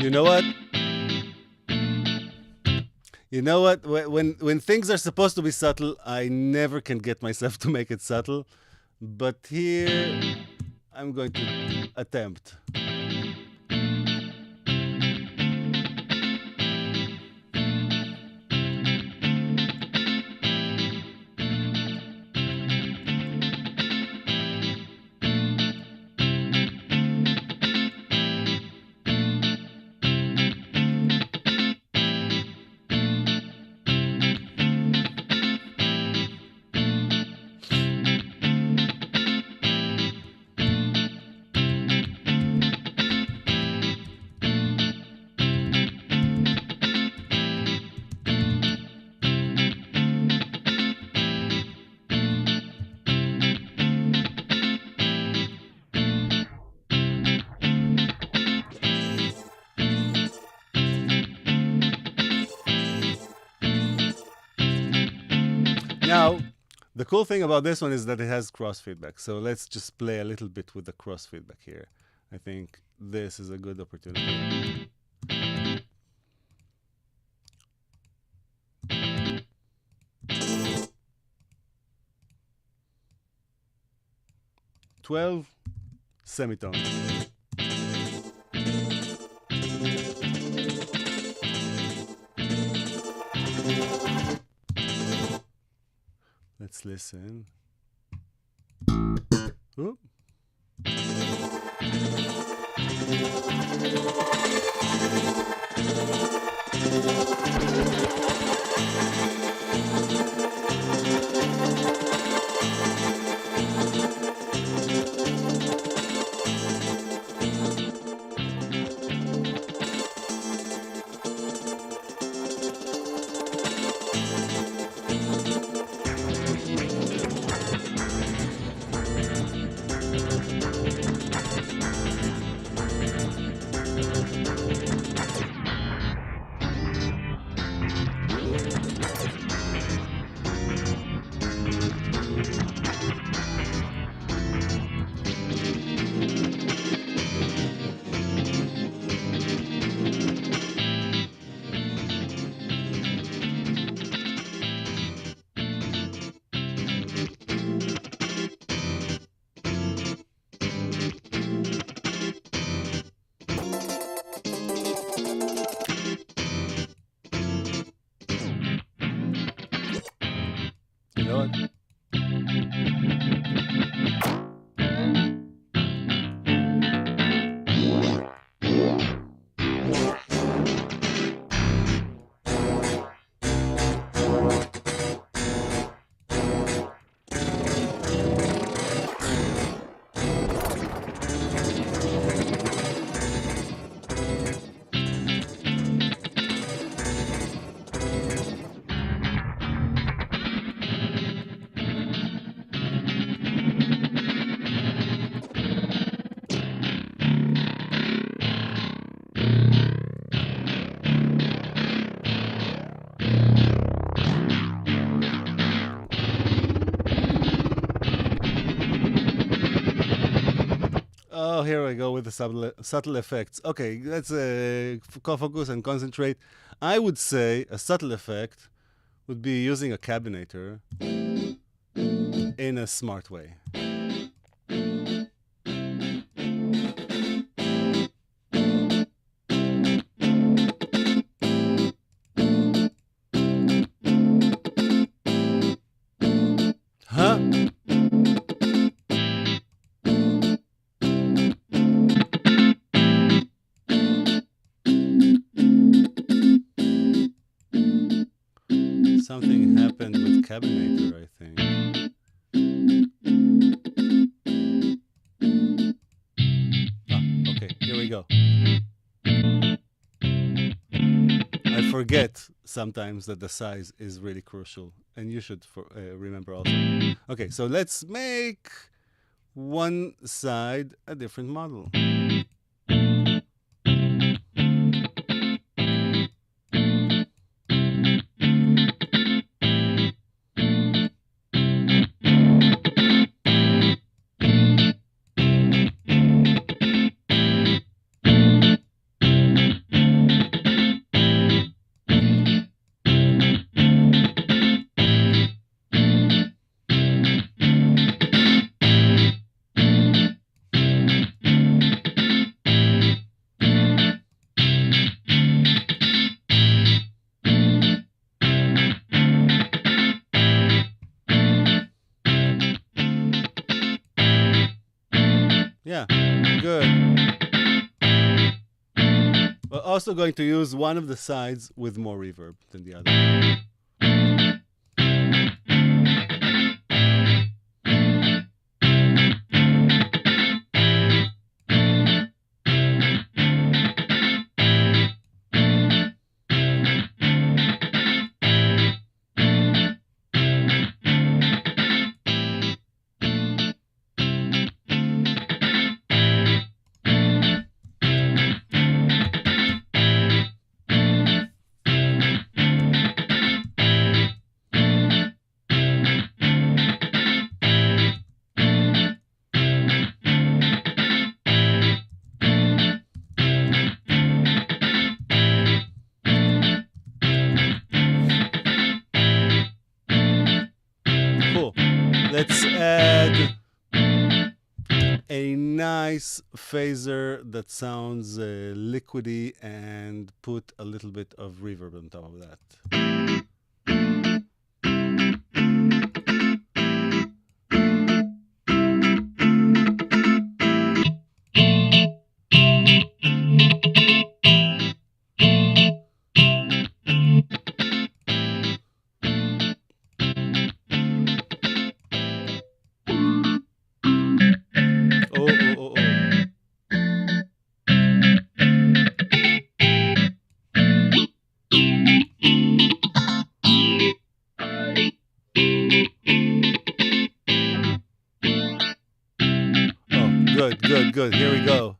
[SPEAKER 1] You know what? You know what? When things are supposed to be subtle, I never can get myself to make it subtle. But here, I'm going to attempt. Now, the cool thing about this one is that it has cross feedback. So let's just play a little bit with the cross feedback here. I think this is a good opportunity. $12 semitones. Let's listen. Oop. You know what? Oh, here we go with the subtle effects. Okay, let's focus and concentrate. I would say a subtle effect would be using a cabinator in a smart way. Huh? Something happened with cabinator, I think. Ah, okay, here we go. I forget sometimes that the size is really crucial, and you should remember also. Okay, so let's make one side a different model. Yeah, good. We're also going to use one of the sides with more reverb than the other. Let's add a nice phaser that sounds liquidy and put a little bit of reverb on top of that. Good. Here we go.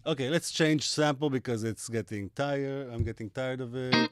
[SPEAKER 1] Okay, let's change sample because it's getting tired. I'm getting tired of it.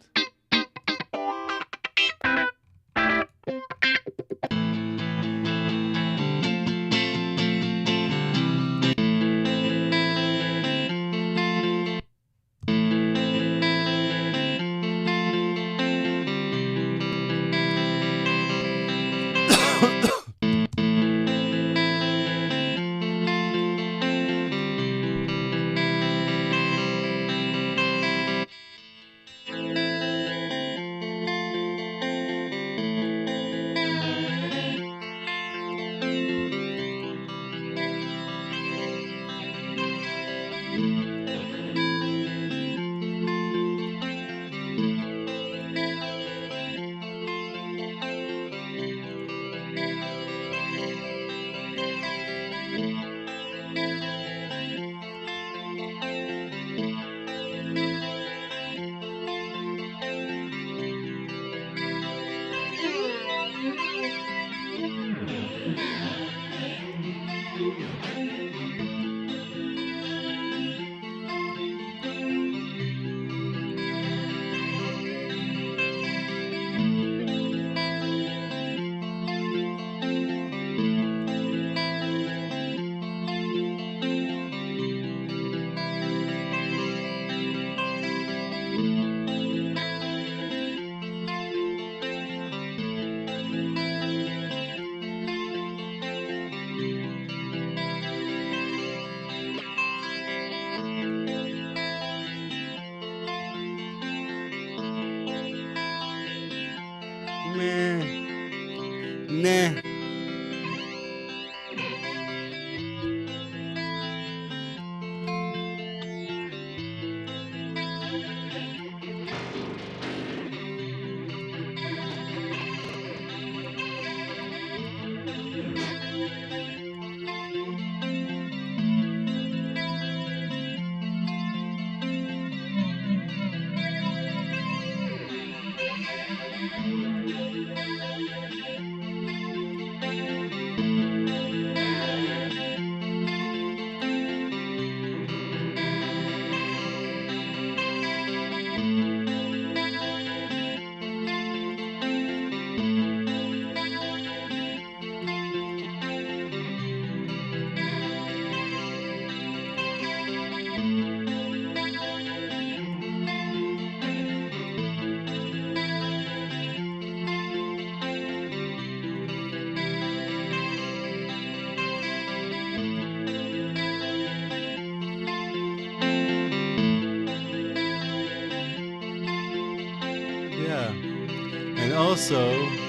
[SPEAKER 1] also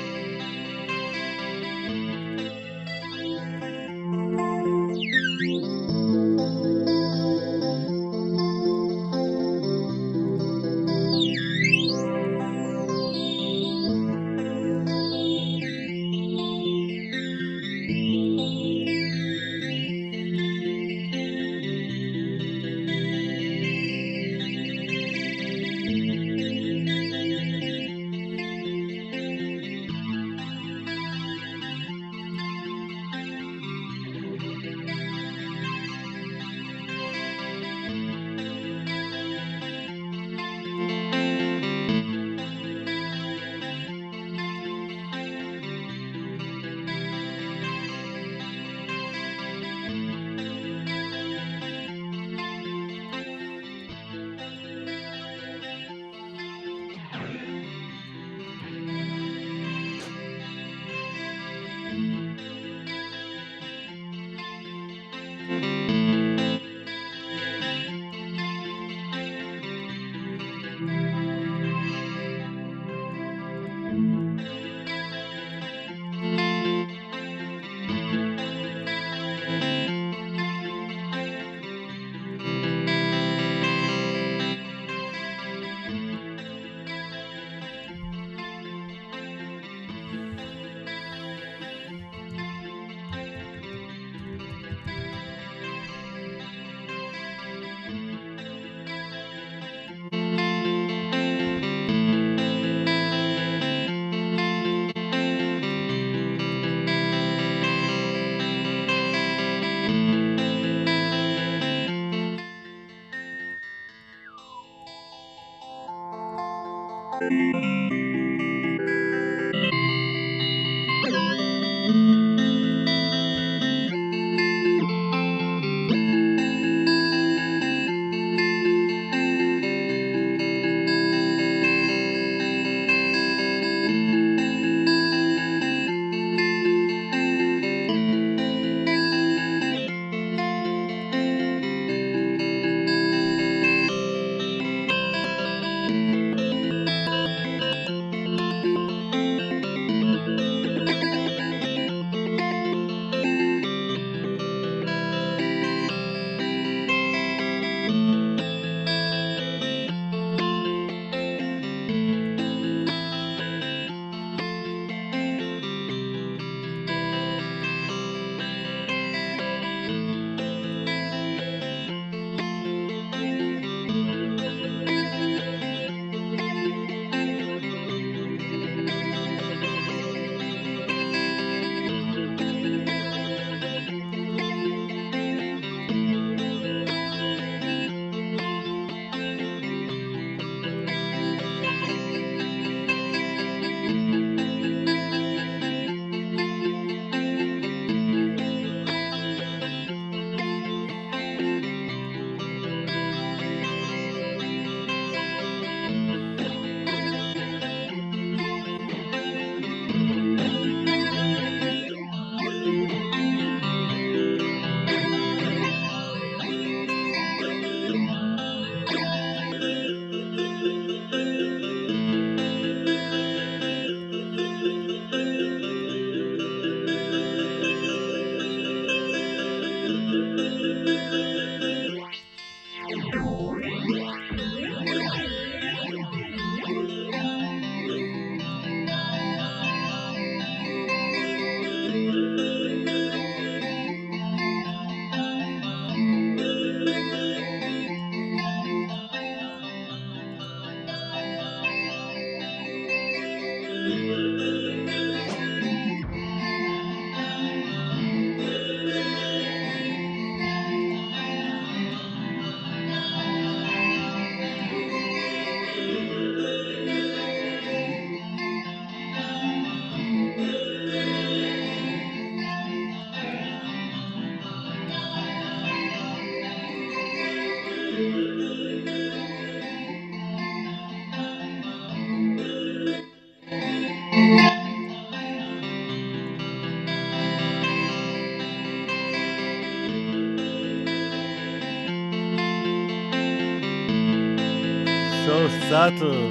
[SPEAKER 1] so subtle.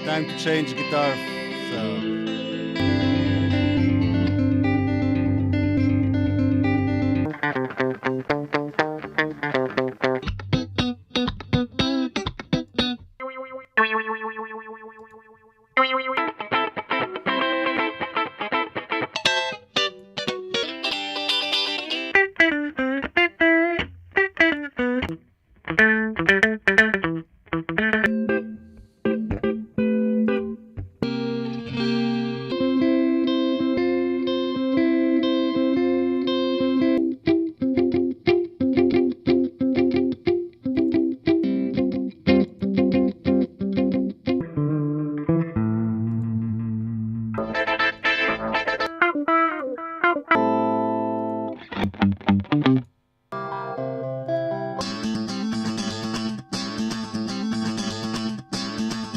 [SPEAKER 1] Time to change guitar. So.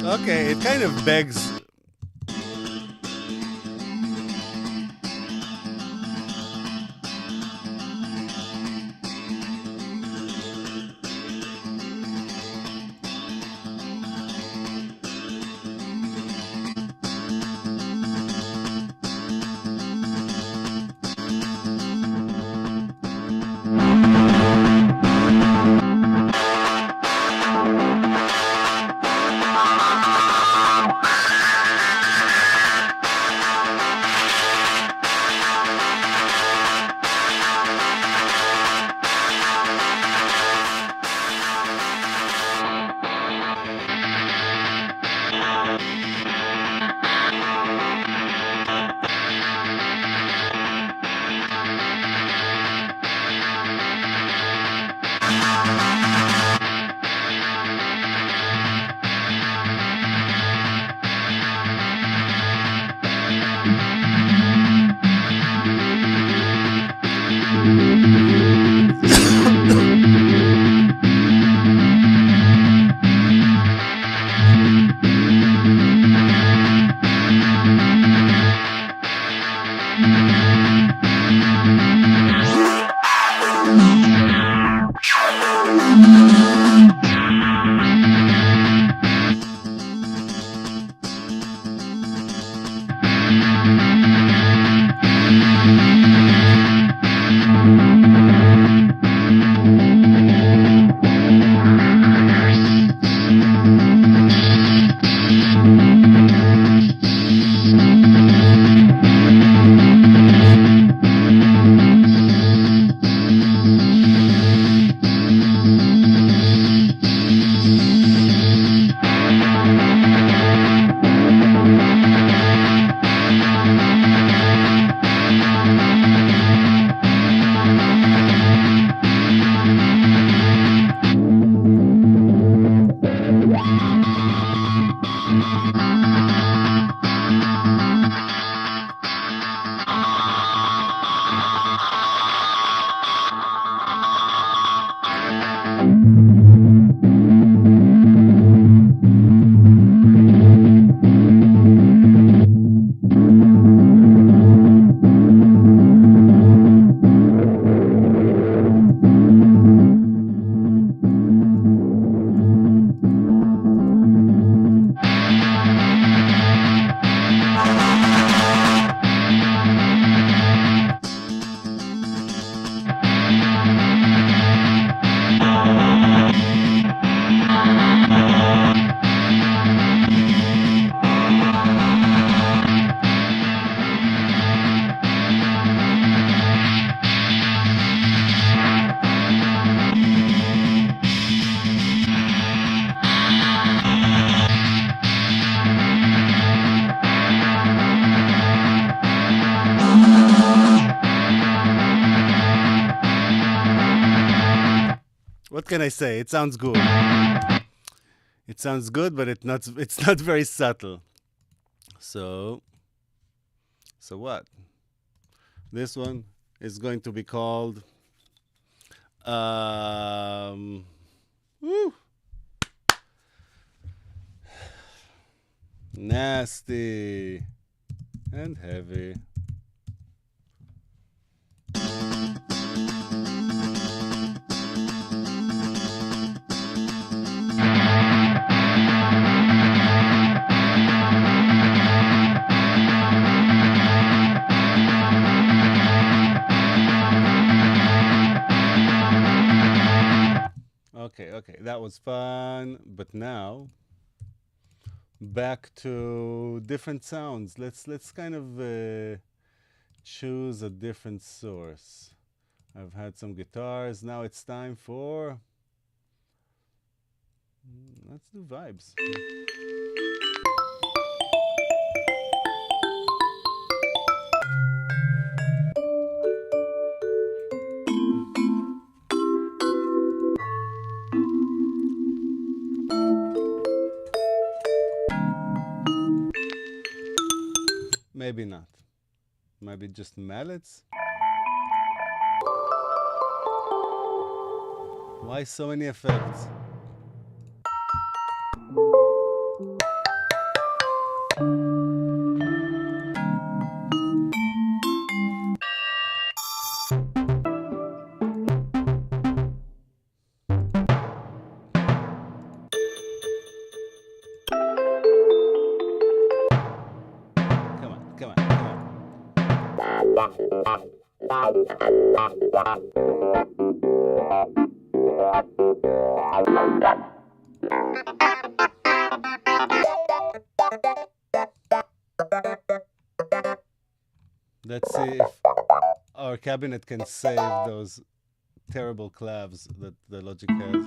[SPEAKER 1] Okay, it kind of begs. What can I say? It sounds good. It sounds good, but it's not very subtle. So what? This one is going to be called Nasty and Heavy. Okay, that was fun. But now, back to different sounds. Let's kind of choose a different source. I've had some guitars. Now it's time for... let's do vibes. Maybe not. Maybe just mallets? Why so many effects? Come on. Let's see if our cabinet can save those terrible claves that the Logic has.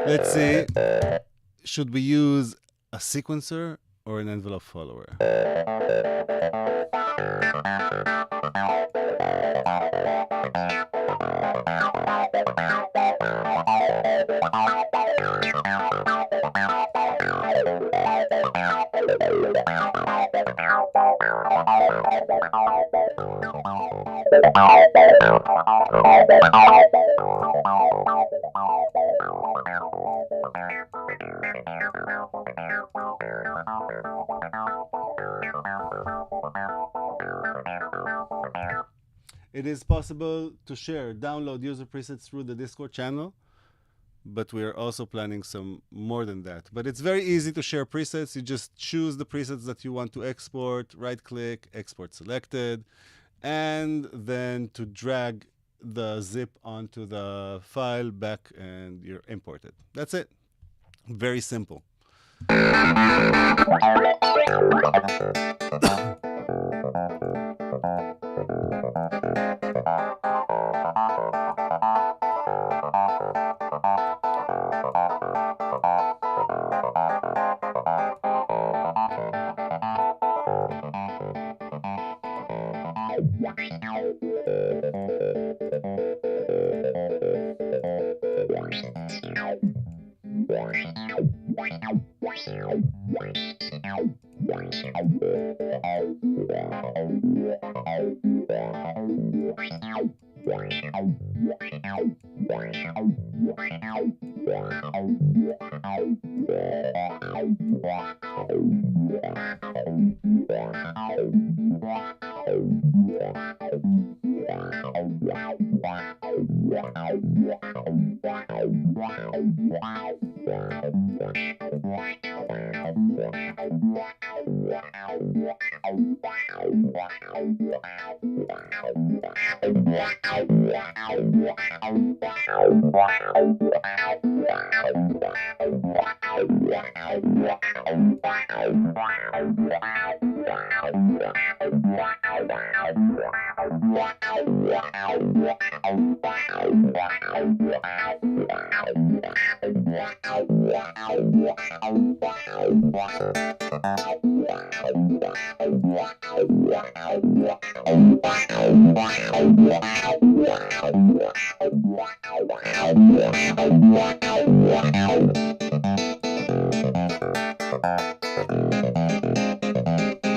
[SPEAKER 1] Let's see, should we use a sequencer or an envelope follower? It is possible to share, download user presets through the Discord channel, but we are also planning some more than that. But it's very easy to share presets. You just choose the presets that you want to export, right-click, export selected, and then to drag the zip onto the file back and you're imported. That's it. Very simple.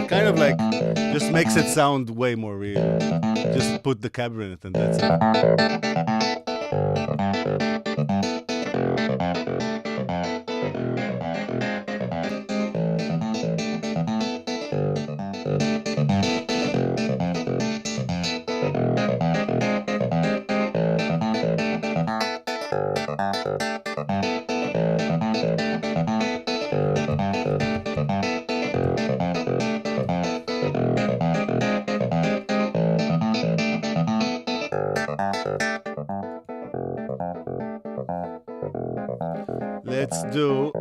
[SPEAKER 1] Kind of like just makes it sound way more real. Just put the cabinet and that's it. Let's do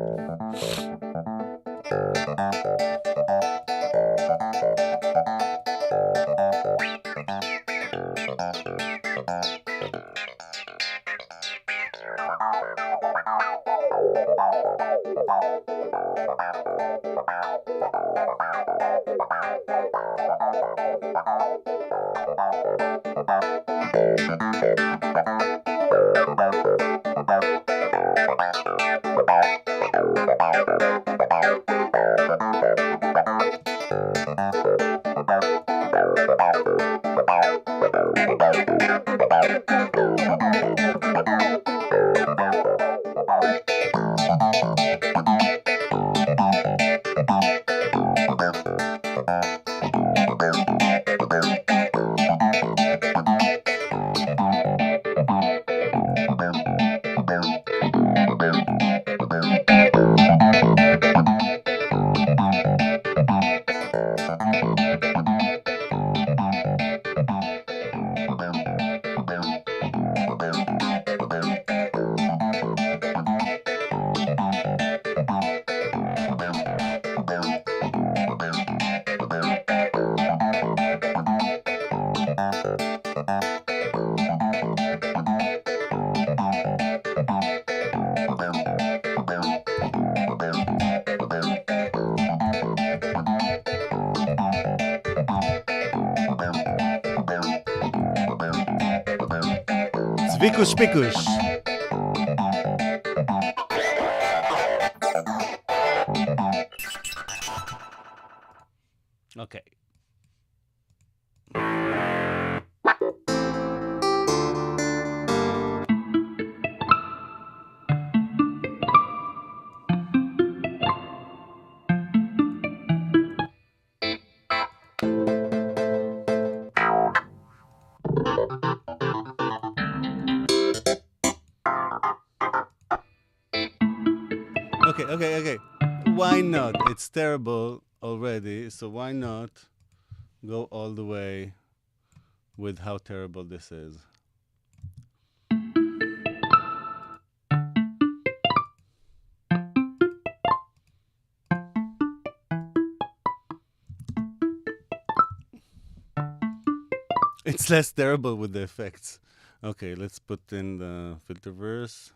[SPEAKER 1] Zvikush Pikush. Okay. Okay. Why not? It's terrible already, so why not go all the way with how terrible this is? It's less terrible with the effects. Okay, let's put in the Filterverse.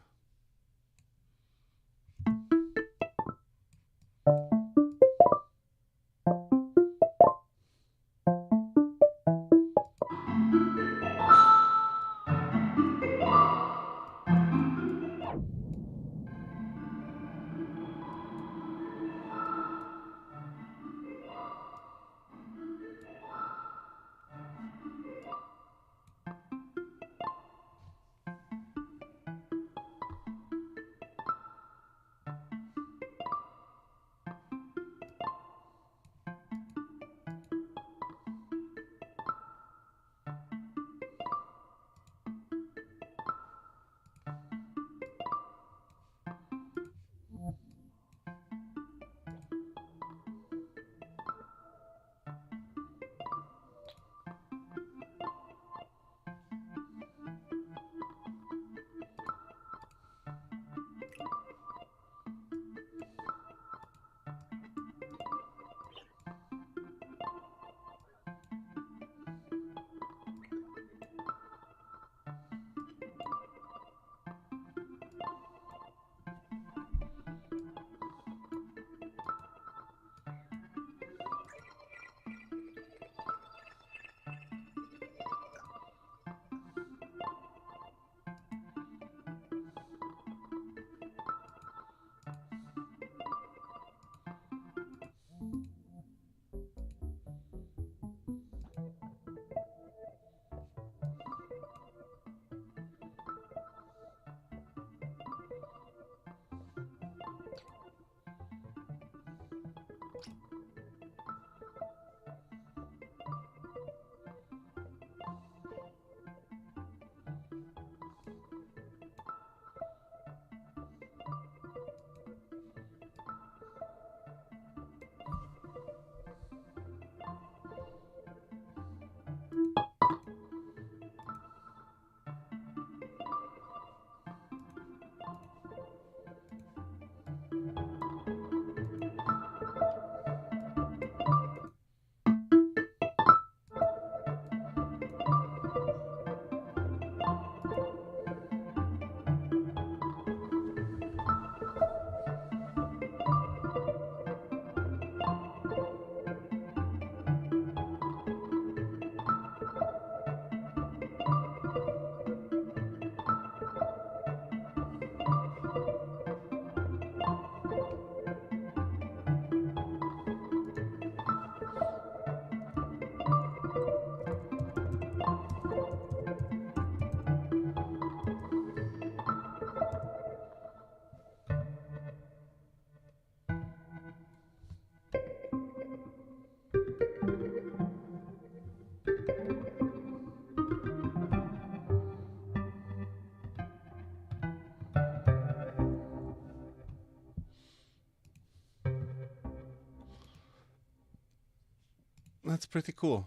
[SPEAKER 1] That's pretty cool.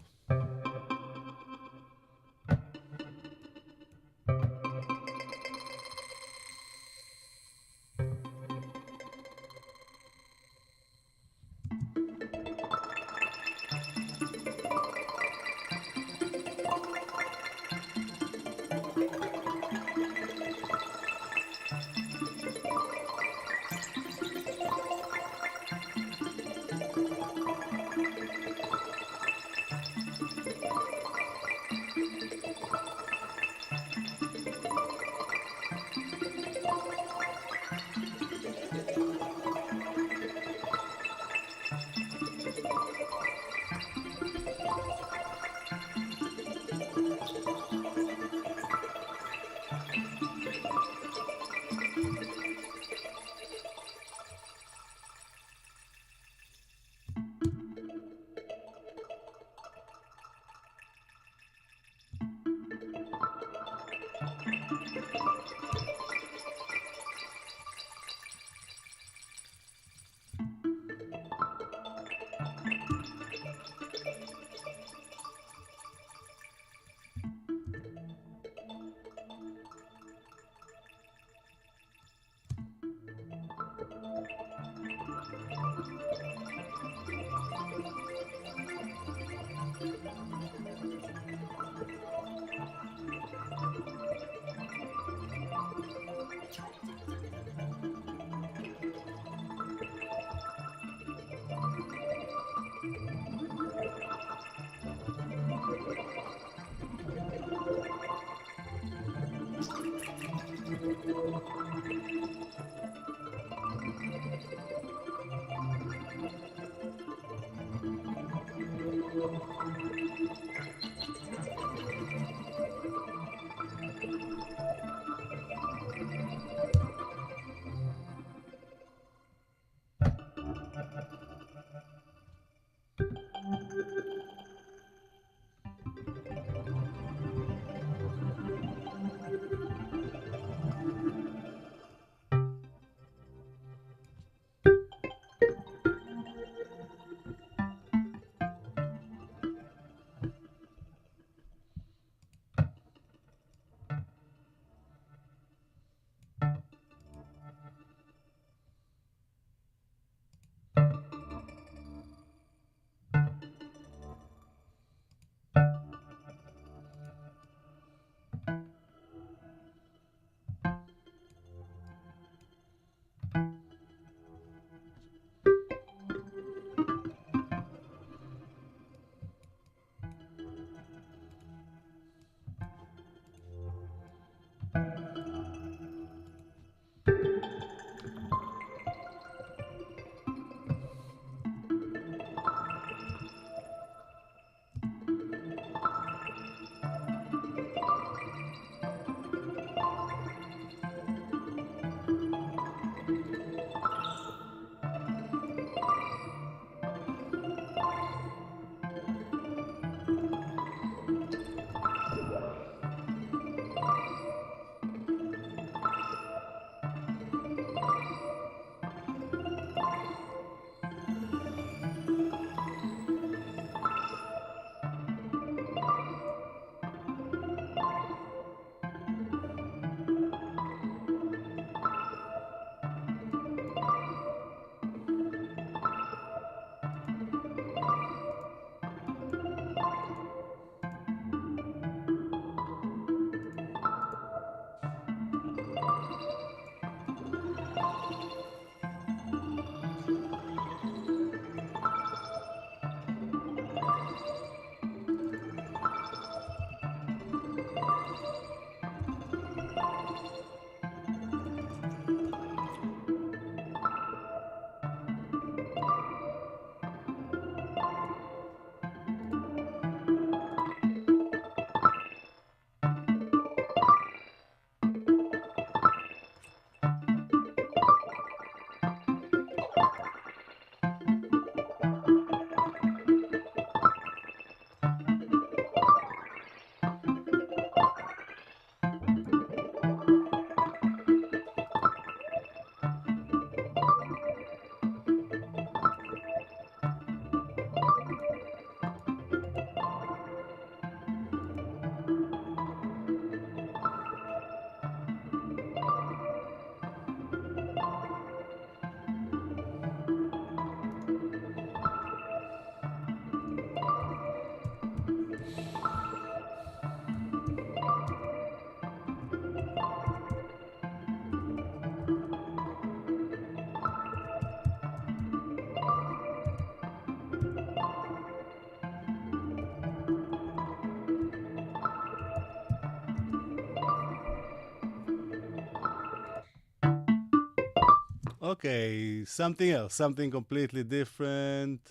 [SPEAKER 1] Okay, something else, something completely different.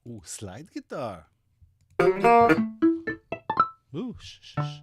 [SPEAKER 1] Ooh, slide guitar. Ooh, shh, shh, shh.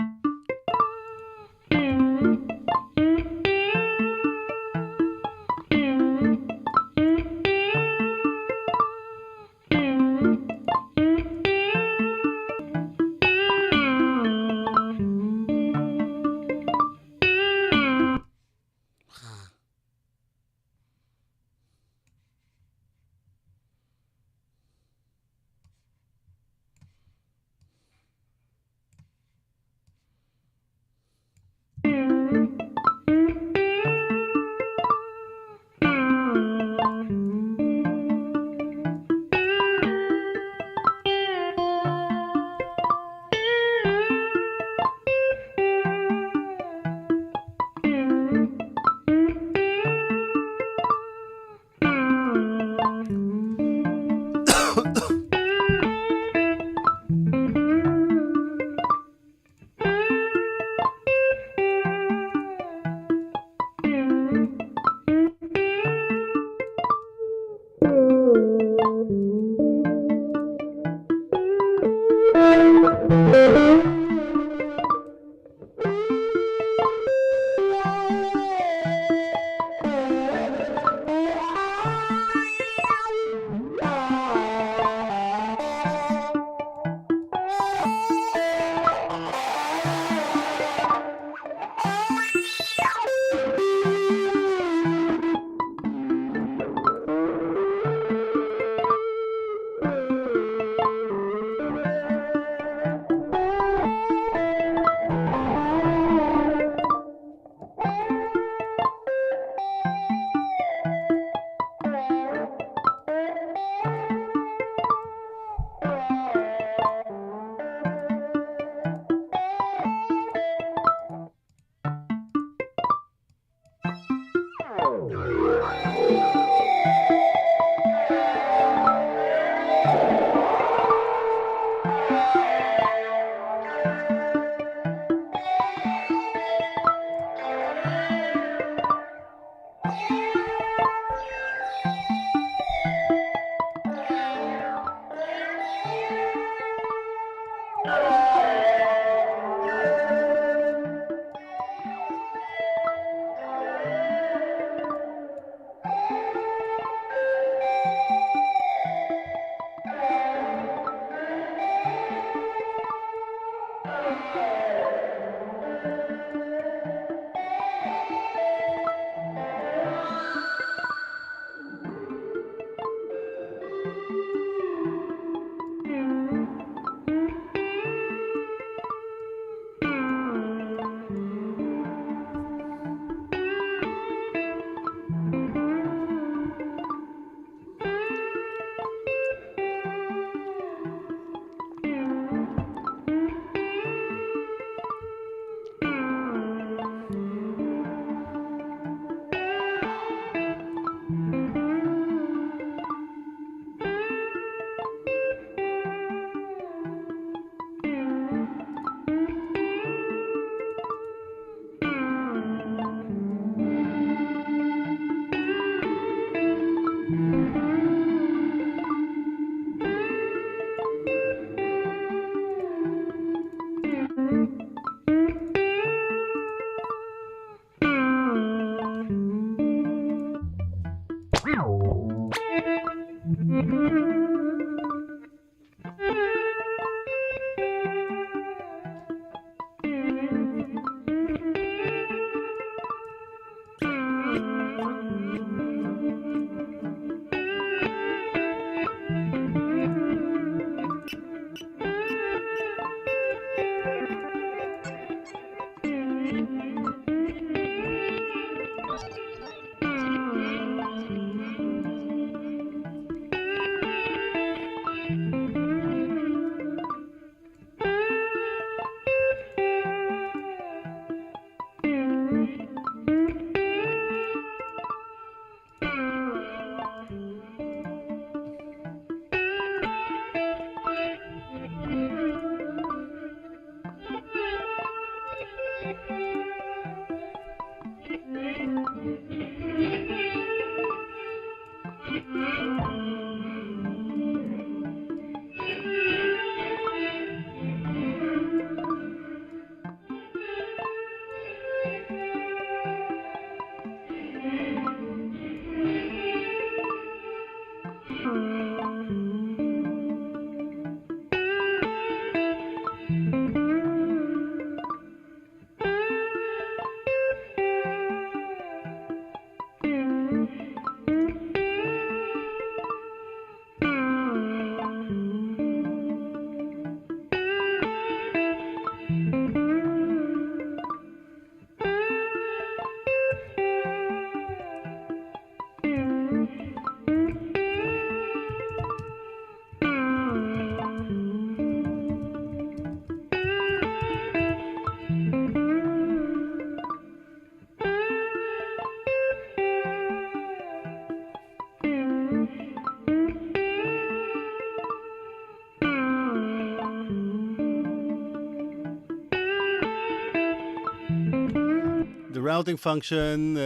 [SPEAKER 1] routing function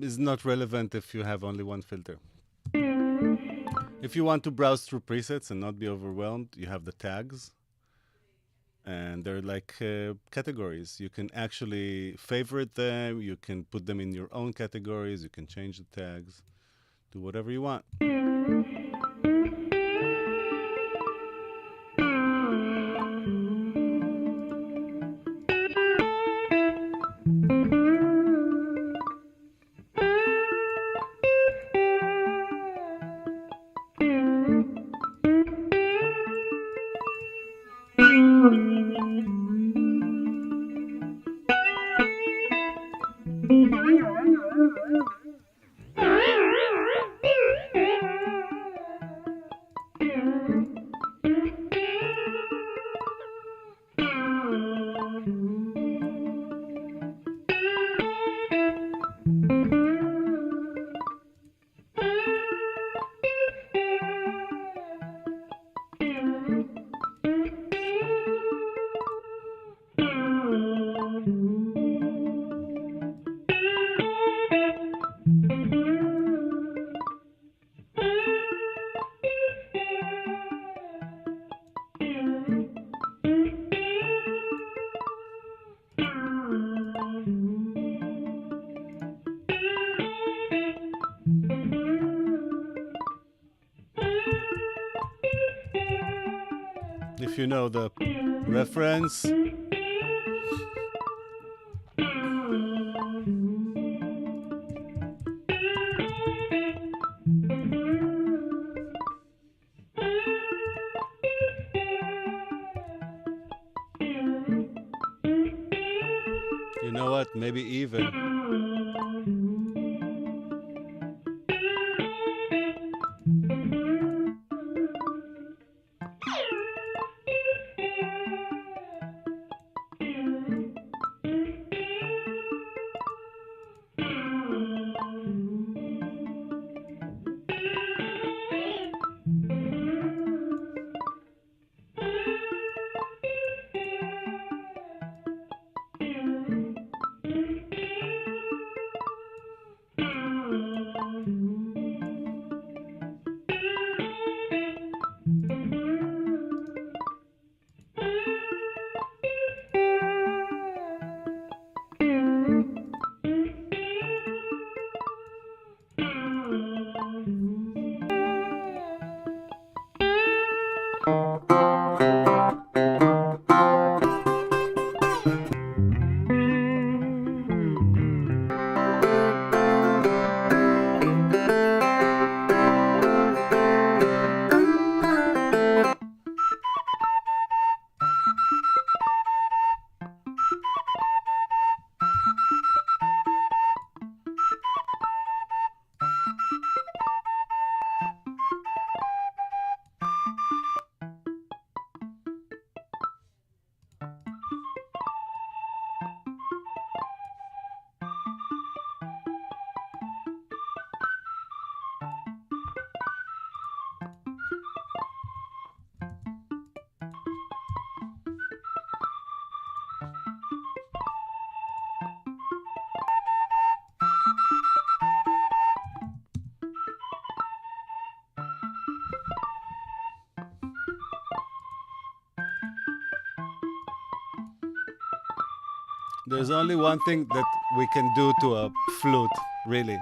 [SPEAKER 1] is not relevant if you have only one filter. If you want to browse through presets and not be overwhelmed, you have the tags. And they're like categories. You can actually favorite them. You can put them in your own categories. You can change the tags. Do whatever you want. If you know the reference, you know what, maybe even. There's only one thing that we can do to a flute, really.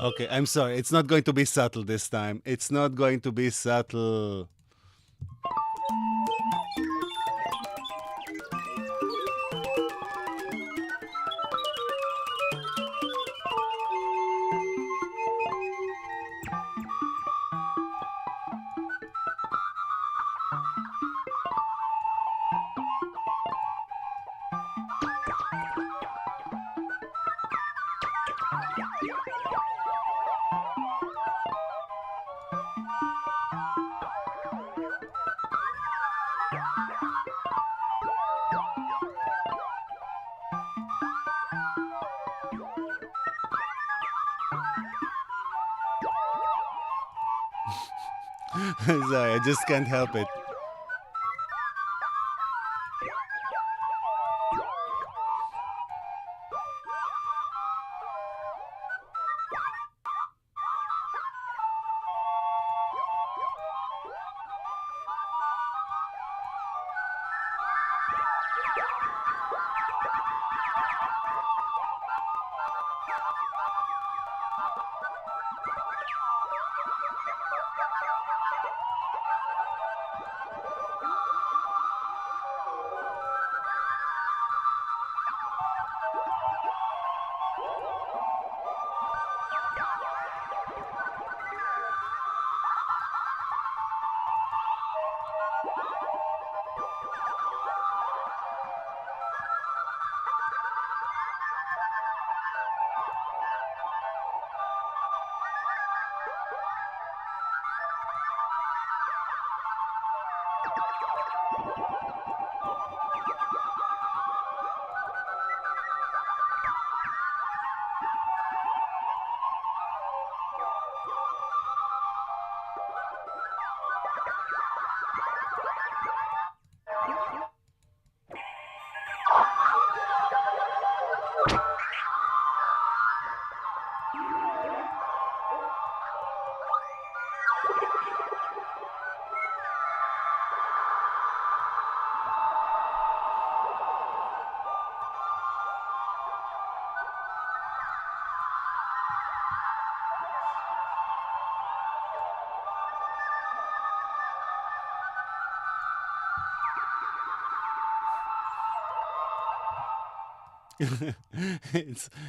[SPEAKER 1] Okay, I'm sorry. It's not going to be subtle this time. It's not going to be subtle. Sorry, I just can't help it.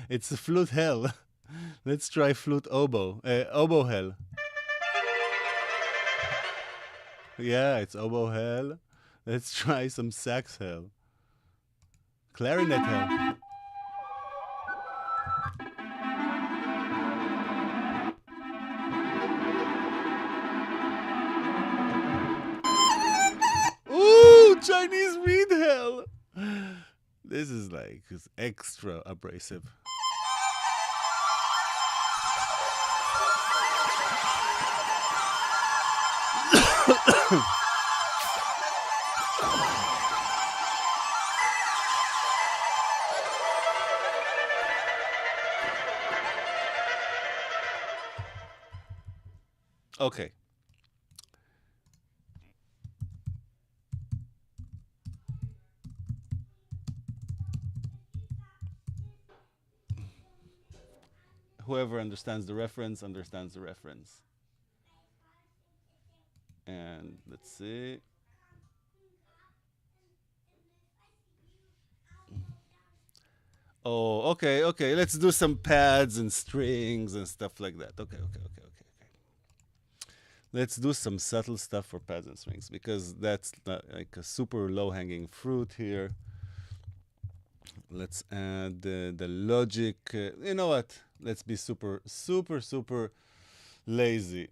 [SPEAKER 1] it's a flute hell. Let's try flute oboe. Oboe hell. Yeah, it's oboe hell. Let's try some sax hell. Clarinet hell. Ooh, Chinese reed hell. This is like extra abrasive. Okay. Whoever understands the reference understands the reference. And let's see. Oh, okay, okay. Let's do some pads and strings and stuff like that. Okay. Let's do some subtle stuff for pads and strings because that's like a super low-hanging fruit here. Let's add the logic. You know what? Let's be super lazy.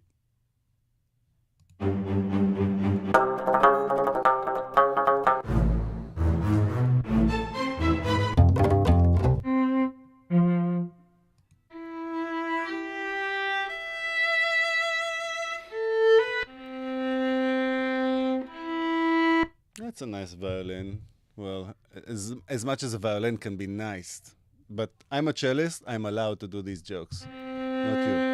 [SPEAKER 1] That's a nice violin. Well, as much as a violin can be nice. But I'm a cellist, I'm allowed to do these jokes. Not you.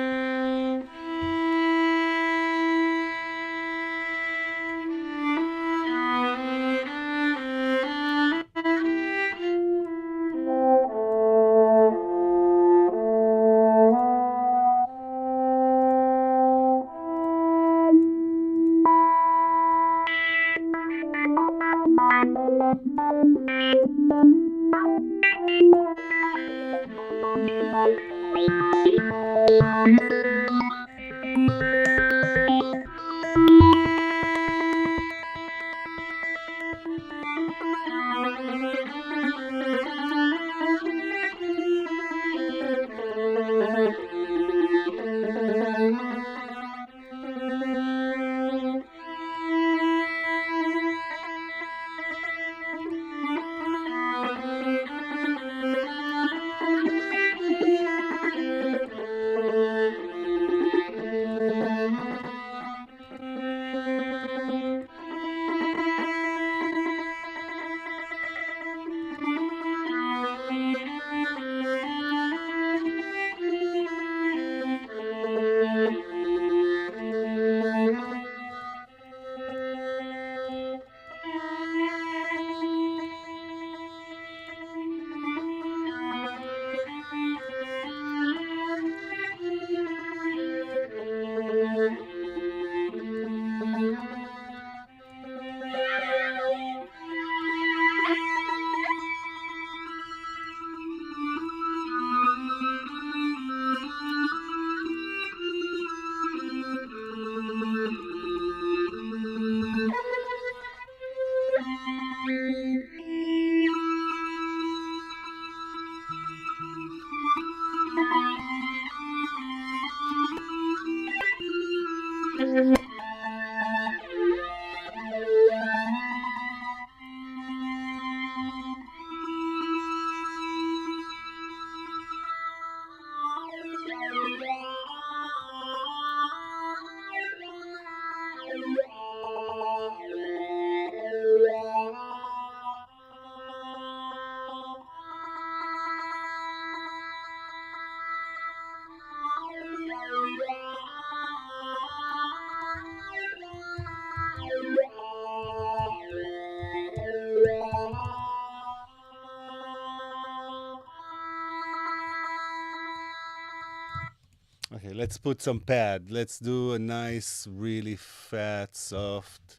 [SPEAKER 1] Okay, let's put some pad. Let's do a nice, really fat, soft,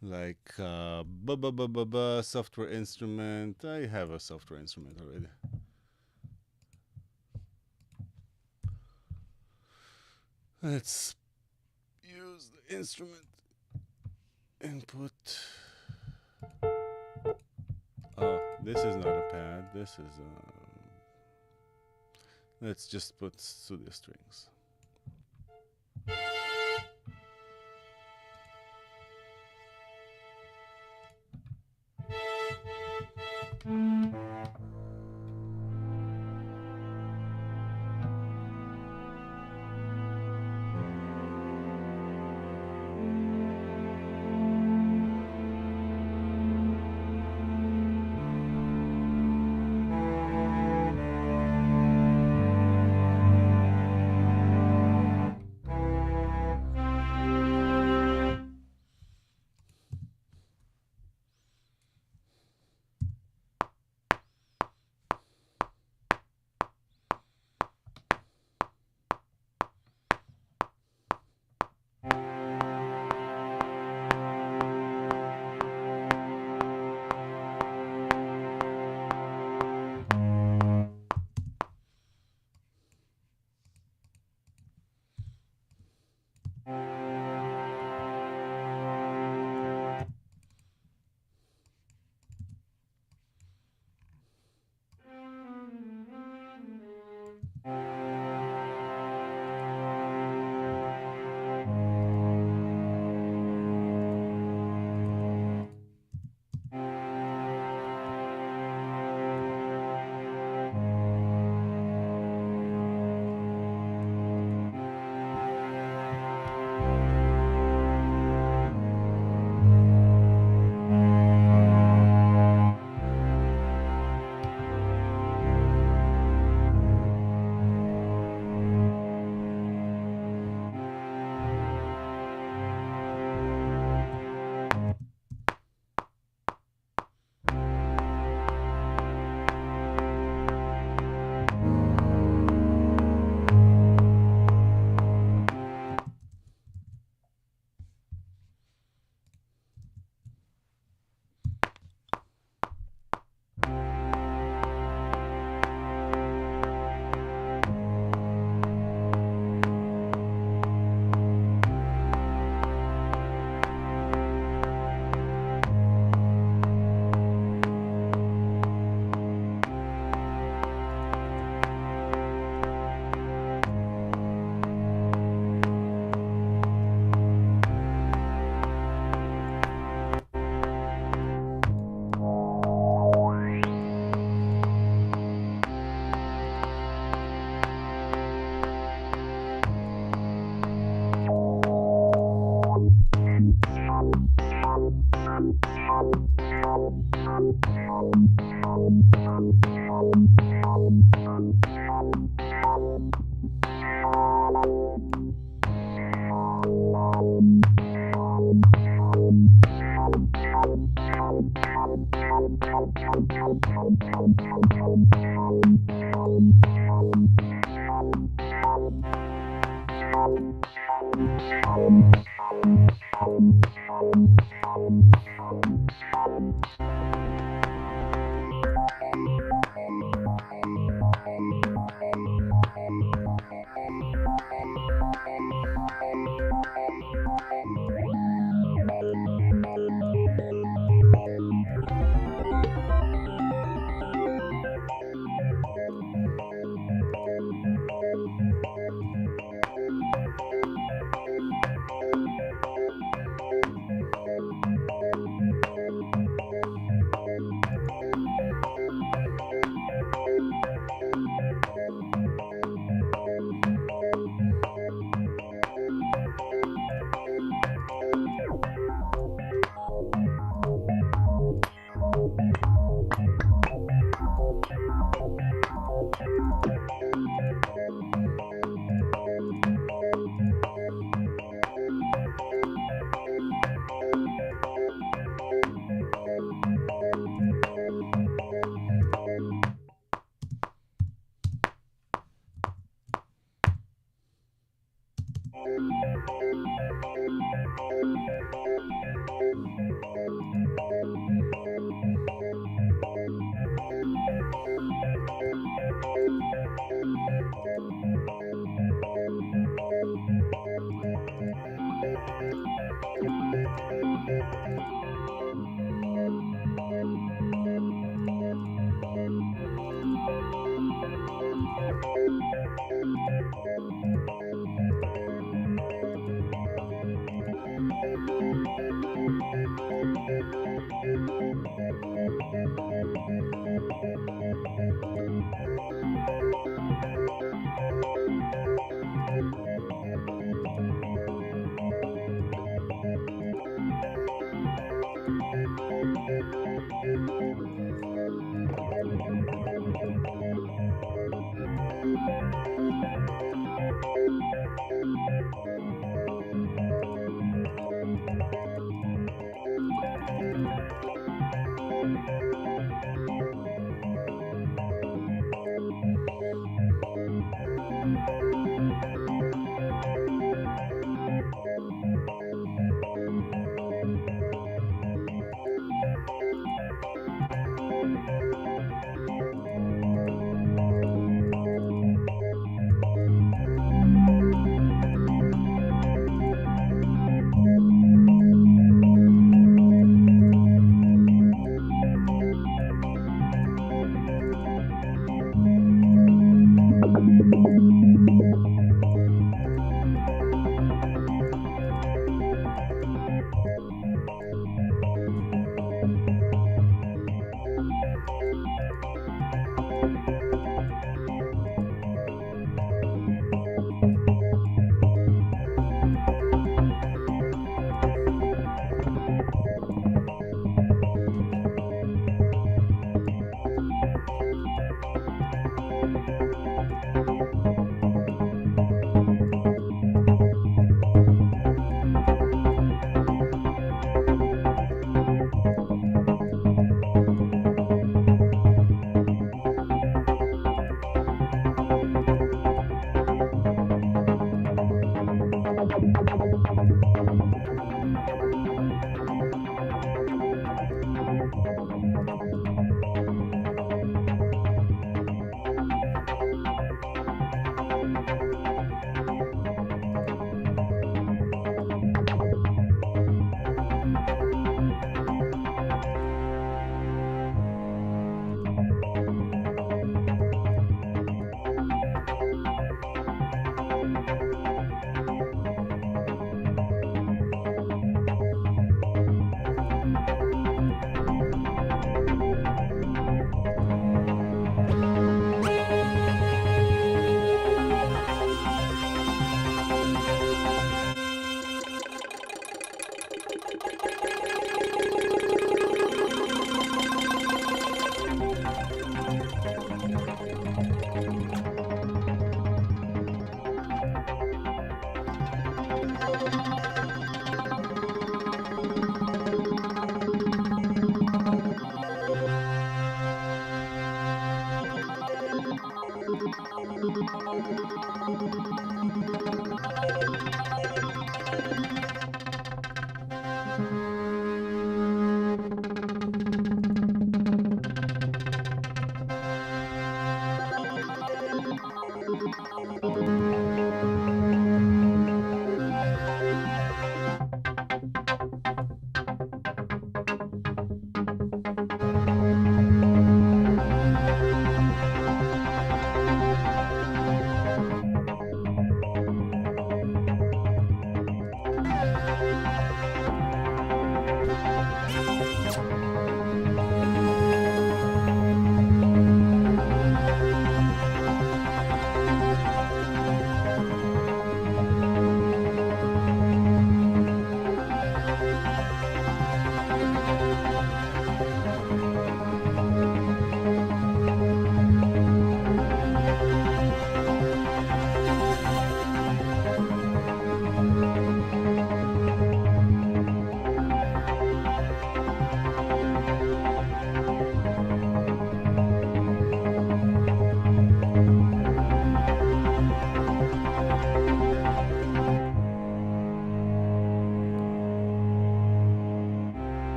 [SPEAKER 1] like software instrument. I have a software instrument already. Let's use the instrument input. Oh, this is not a pad. This is let's just put studio strings.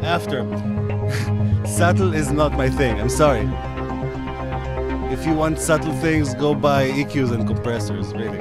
[SPEAKER 1] After. Subtle is not my thing. I'm sorry. If you want subtle things, go buy EQs and compressors, really.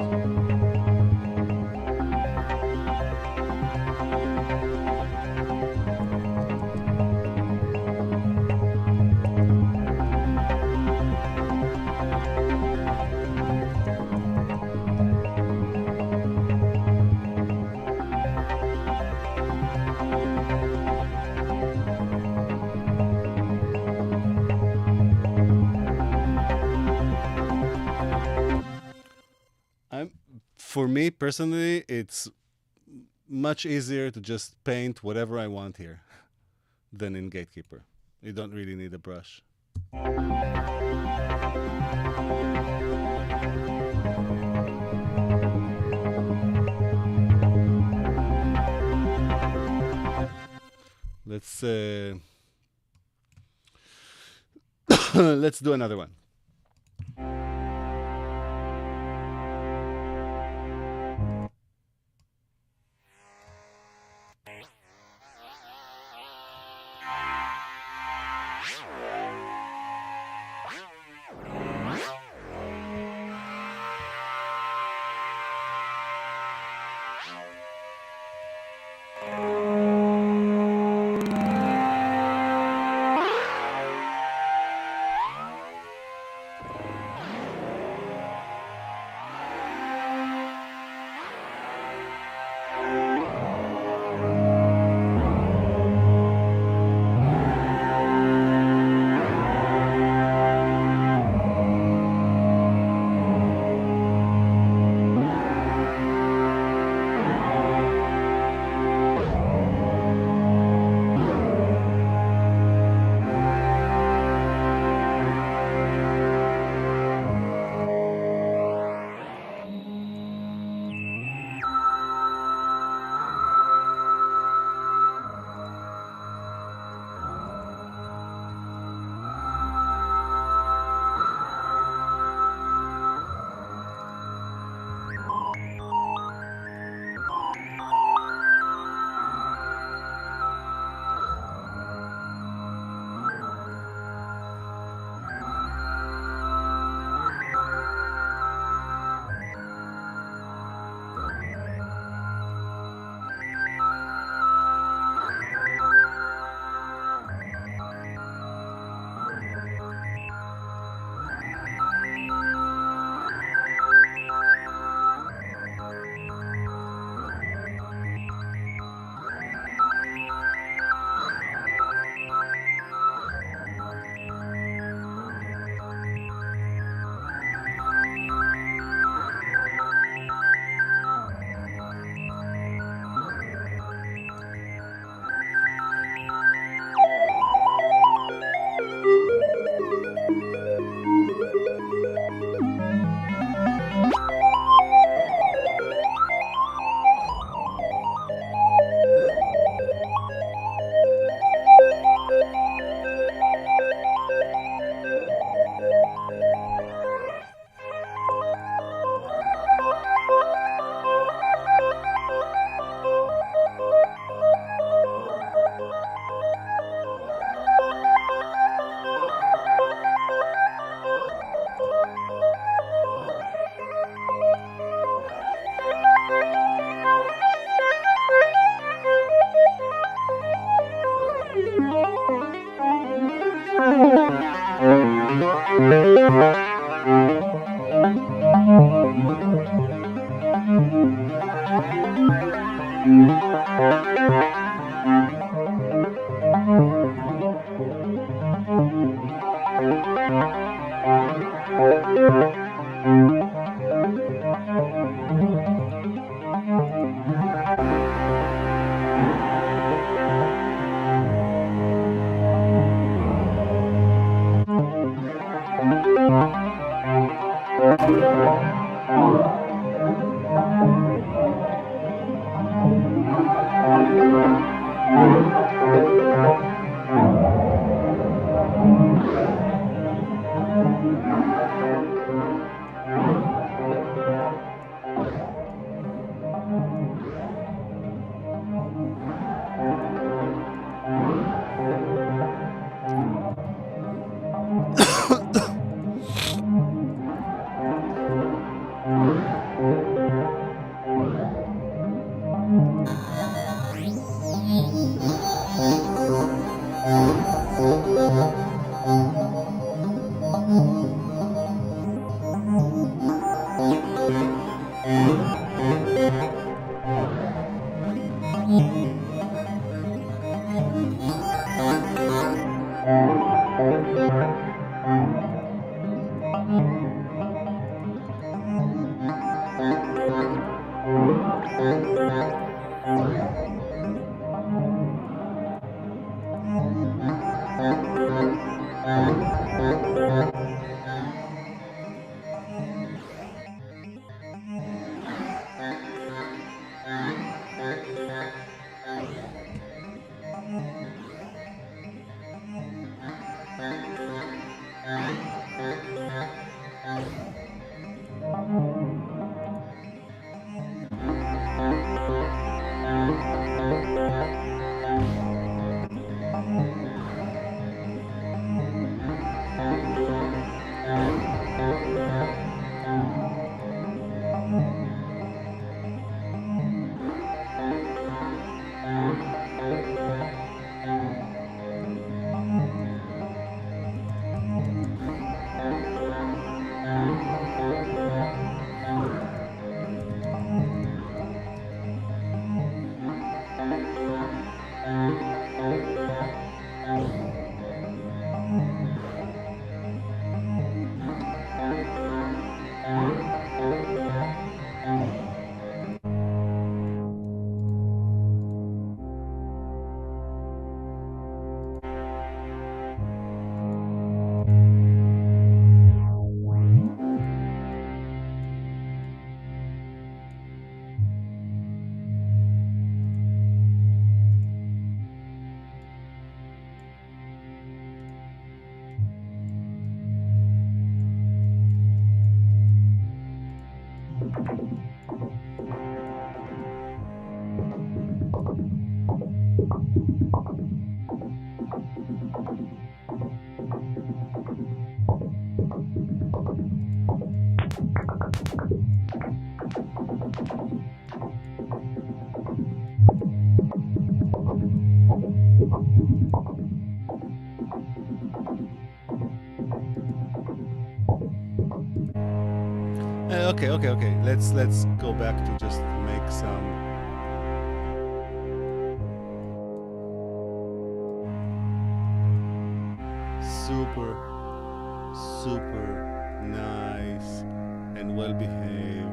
[SPEAKER 1] For me personally, it's much easier to just paint whatever I want here than in Gatekeeper. You don't really need a brush. Let's let's do another one. Okay. Let's go back to just make some. Super nice and well behaved.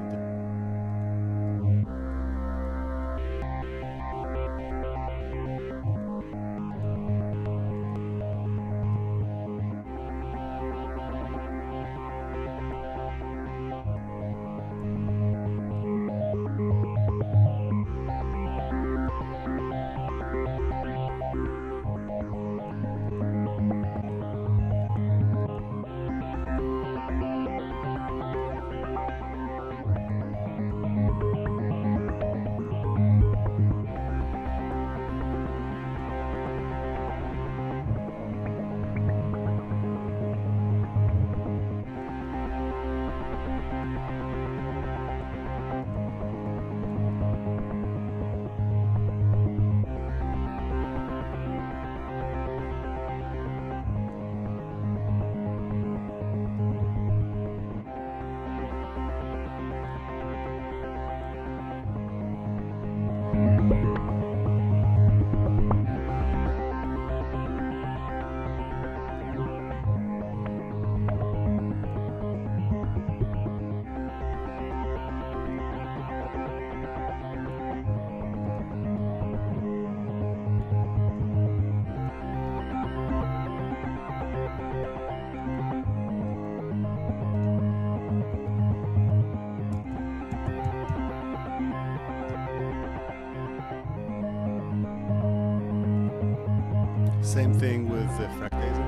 [SPEAKER 1] Same thing with the fractaser.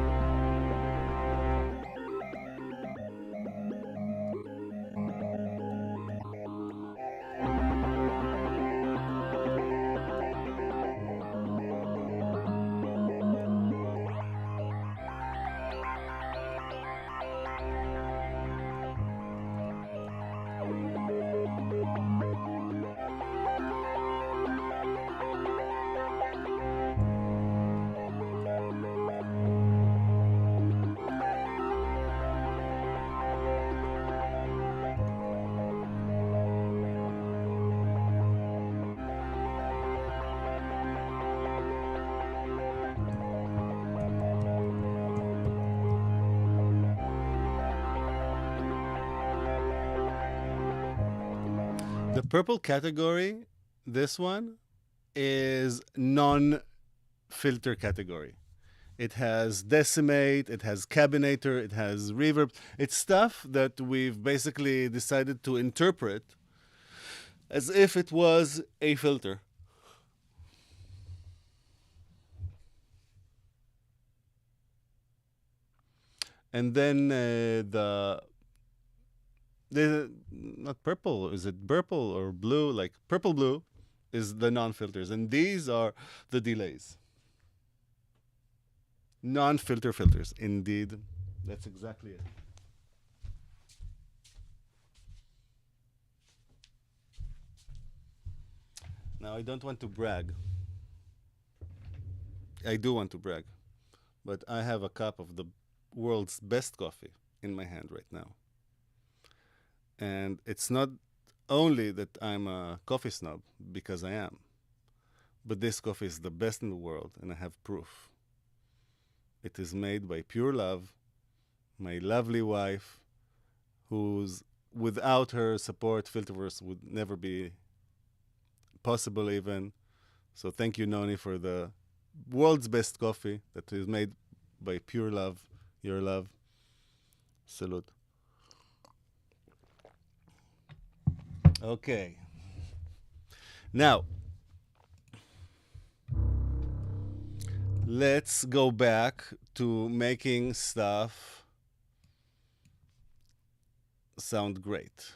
[SPEAKER 1] The purple category, this one, is non-filter category. It has decimate, it has cabinator, it has reverb. It's stuff that we've basically decided to interpret as if it was a filter. And then the not purple, is it purple or blue? Like purple blue is the non-filters, and these are the delays. Non-filter filters, indeed. That's exactly it. Now, I don't want to brag. I do want to brag, but I have a cup of the world's best coffee in my hand right now. And it's not only that I'm a coffee snob, because I am, but this coffee is the best in the world, and I have proof. It is made by pure love, my lovely wife, who's, without her support, Filterverse would never be possible even. So thank you, Noni, for the world's best coffee that is made by pure love, your love. Salute. Okay. Now, let's go back to making stuff sound great.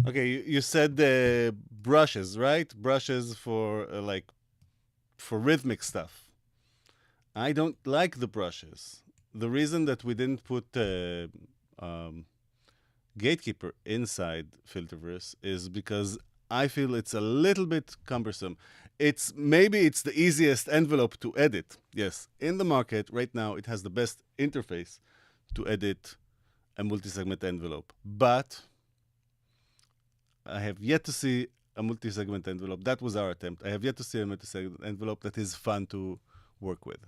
[SPEAKER 1] Okay, you said brushes, right? Brushes for for rhythmic stuff. I don't like the brushes. The reason that we didn't put Gatekeeper inside Filterverse is because I feel it's a little bit cumbersome. Maybe it's the easiest envelope to edit. Yes, in the market right now, it has the best interface to edit a multi-segment envelope. But I have yet to see a multi-segment envelope. That was our attempt. I have yet to see a multi-segment envelope that is fun to work with.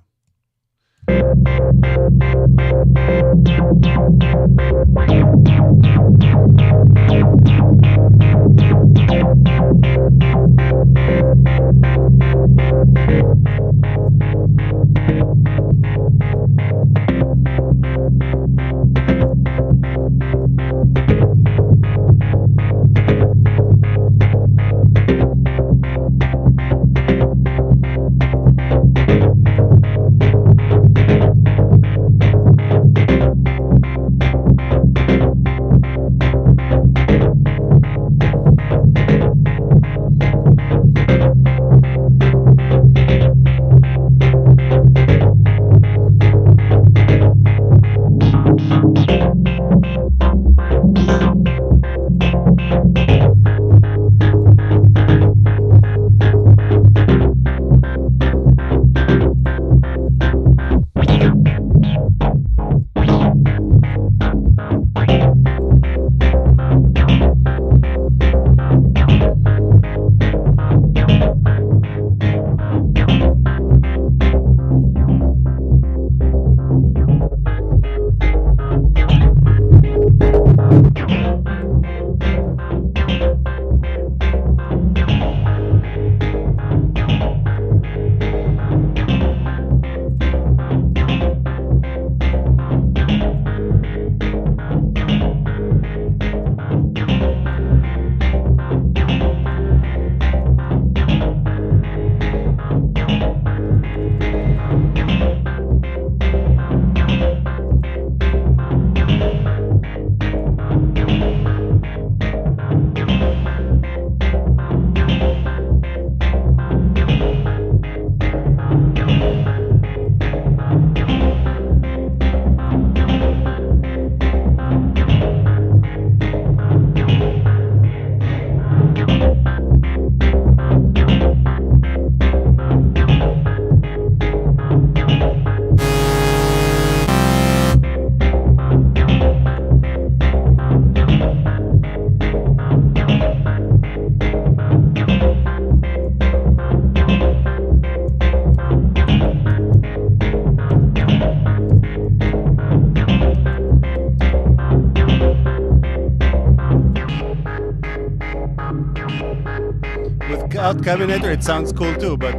[SPEAKER 1] Without Cabinator, it sounds cool too, but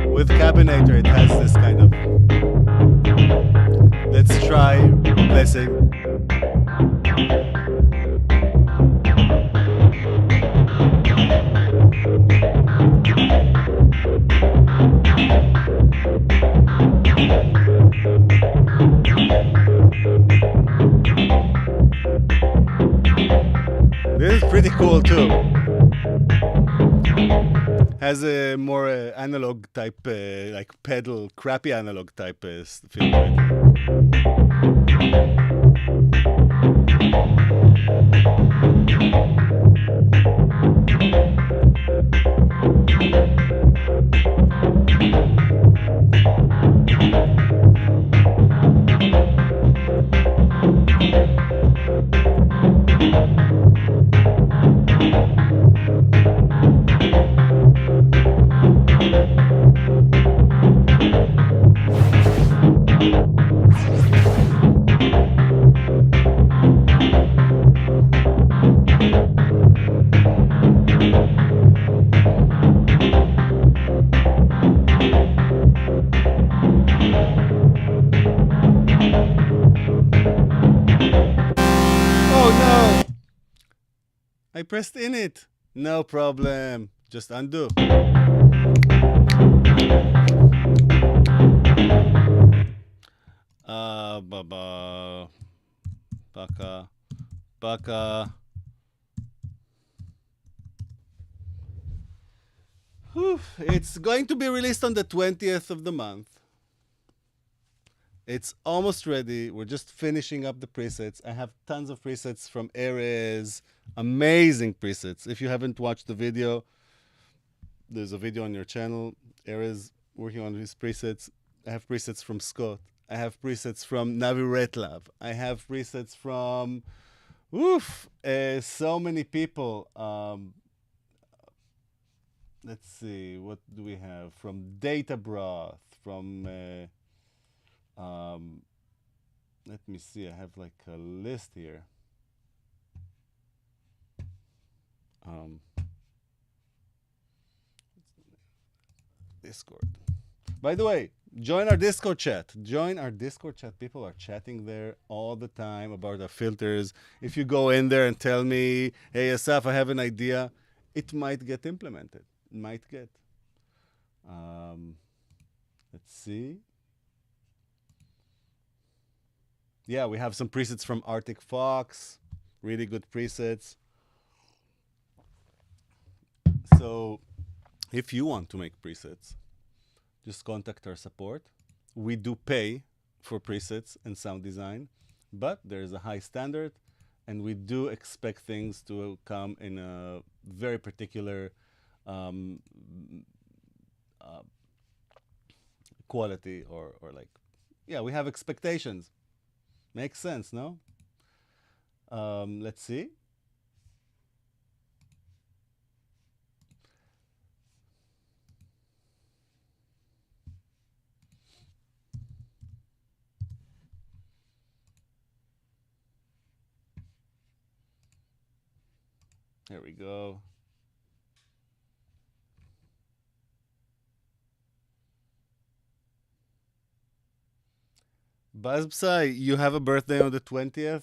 [SPEAKER 1] with Cabinator, it has this kind of. Let's try replacing. This is pretty cool too. Has a more analog type, like pedal, crappy analog type feel to it. I pressed in it. No problem. Just undo. Baba. Baka. Baka. Whew. It's going to be released on the 20th of the month. It's almost ready. We're just finishing up the presets. I have tons of presets from Erez. Amazing presets. If you haven't watched the video, there's a video on your channel. Erez working on his presets. I have presets from Scott. I have presets from Navi Retlab. I have presets from so many people. Let's see, what do we have? From Data Broth, from let me see, I have like a list here. Discord. By the way, join our Discord chat. Join our Discord chat. People are chatting there all the time about our filters. If you go in there and tell me, hey, Assaf, I have an idea, it might get implemented. It might get. Let's see. Yeah, we have some presets from Arctic Fox. Really good presets. So if you want to make presets, just contact our support. We do pay for presets and sound design, but there's a high standard, and we do expect things to come in a very particular quality or like, yeah, we have expectations. Makes sense, no? Let's see. There we go. Bazpsai, you have a birthday on the 20th.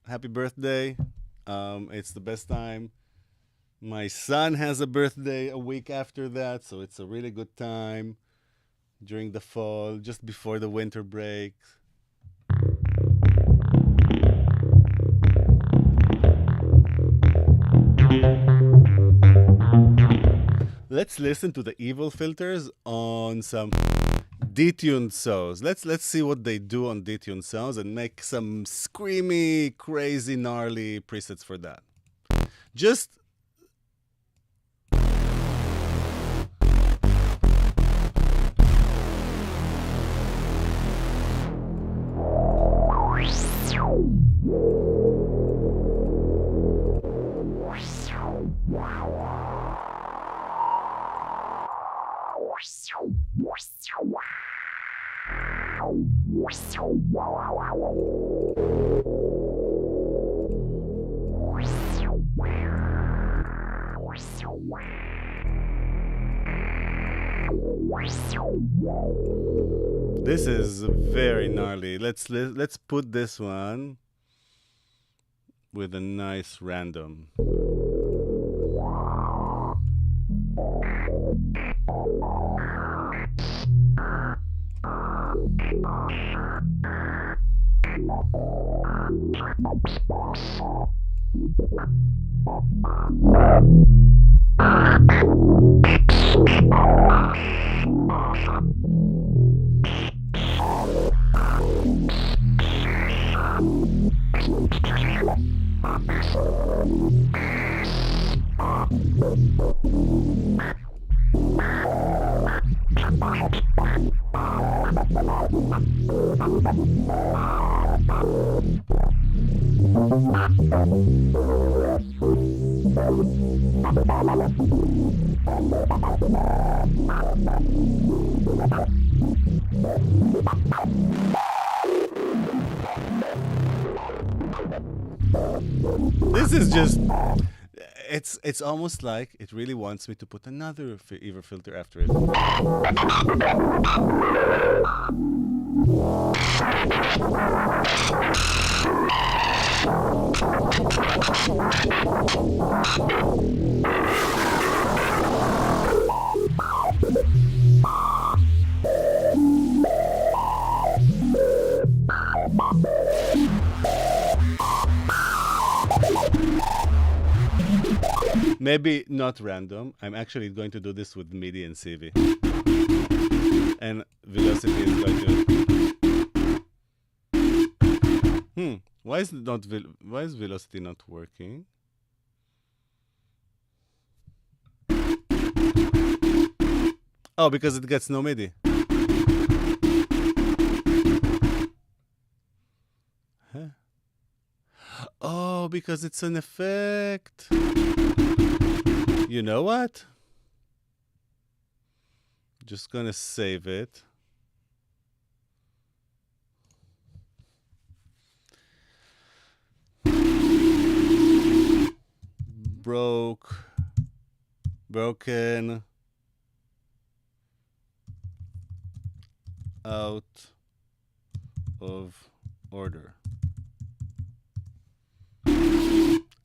[SPEAKER 1] Happy birthday. It's the best time. My son has a birthday a week after that, so it's a really good time during the fall, just before the winter break. Let's listen to the evil filters on some detuned sounds. Let's see what they do on detuned sounds and make some screamy, crazy, gnarly presets for that. Just this is very gnarly. Let's put this one with a nice random. This is just, it's almost like it really wants me to put another Ever filter after it. Maybe not random. I'm actually going to do this with MIDI and CV. And velocity is going to... Why is velocity not working? Oh, because it gets no MIDI. Huh? Oh, because it's an effect. You know what? Just gonna save it. Broken out of order.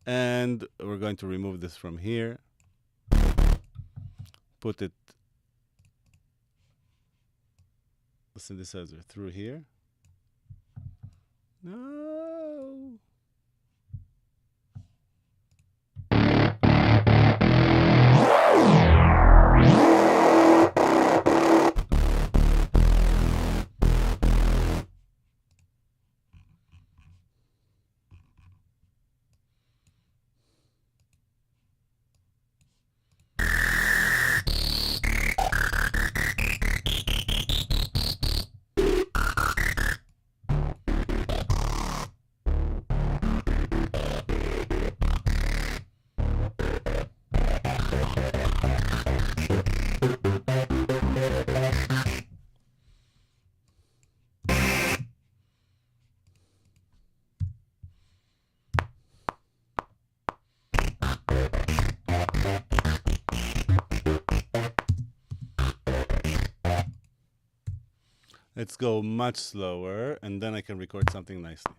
[SPEAKER 1] And we're going to remove this from here. Put it, the synthesizer, through here. No. Let's go much slower, and then I can record something nicely.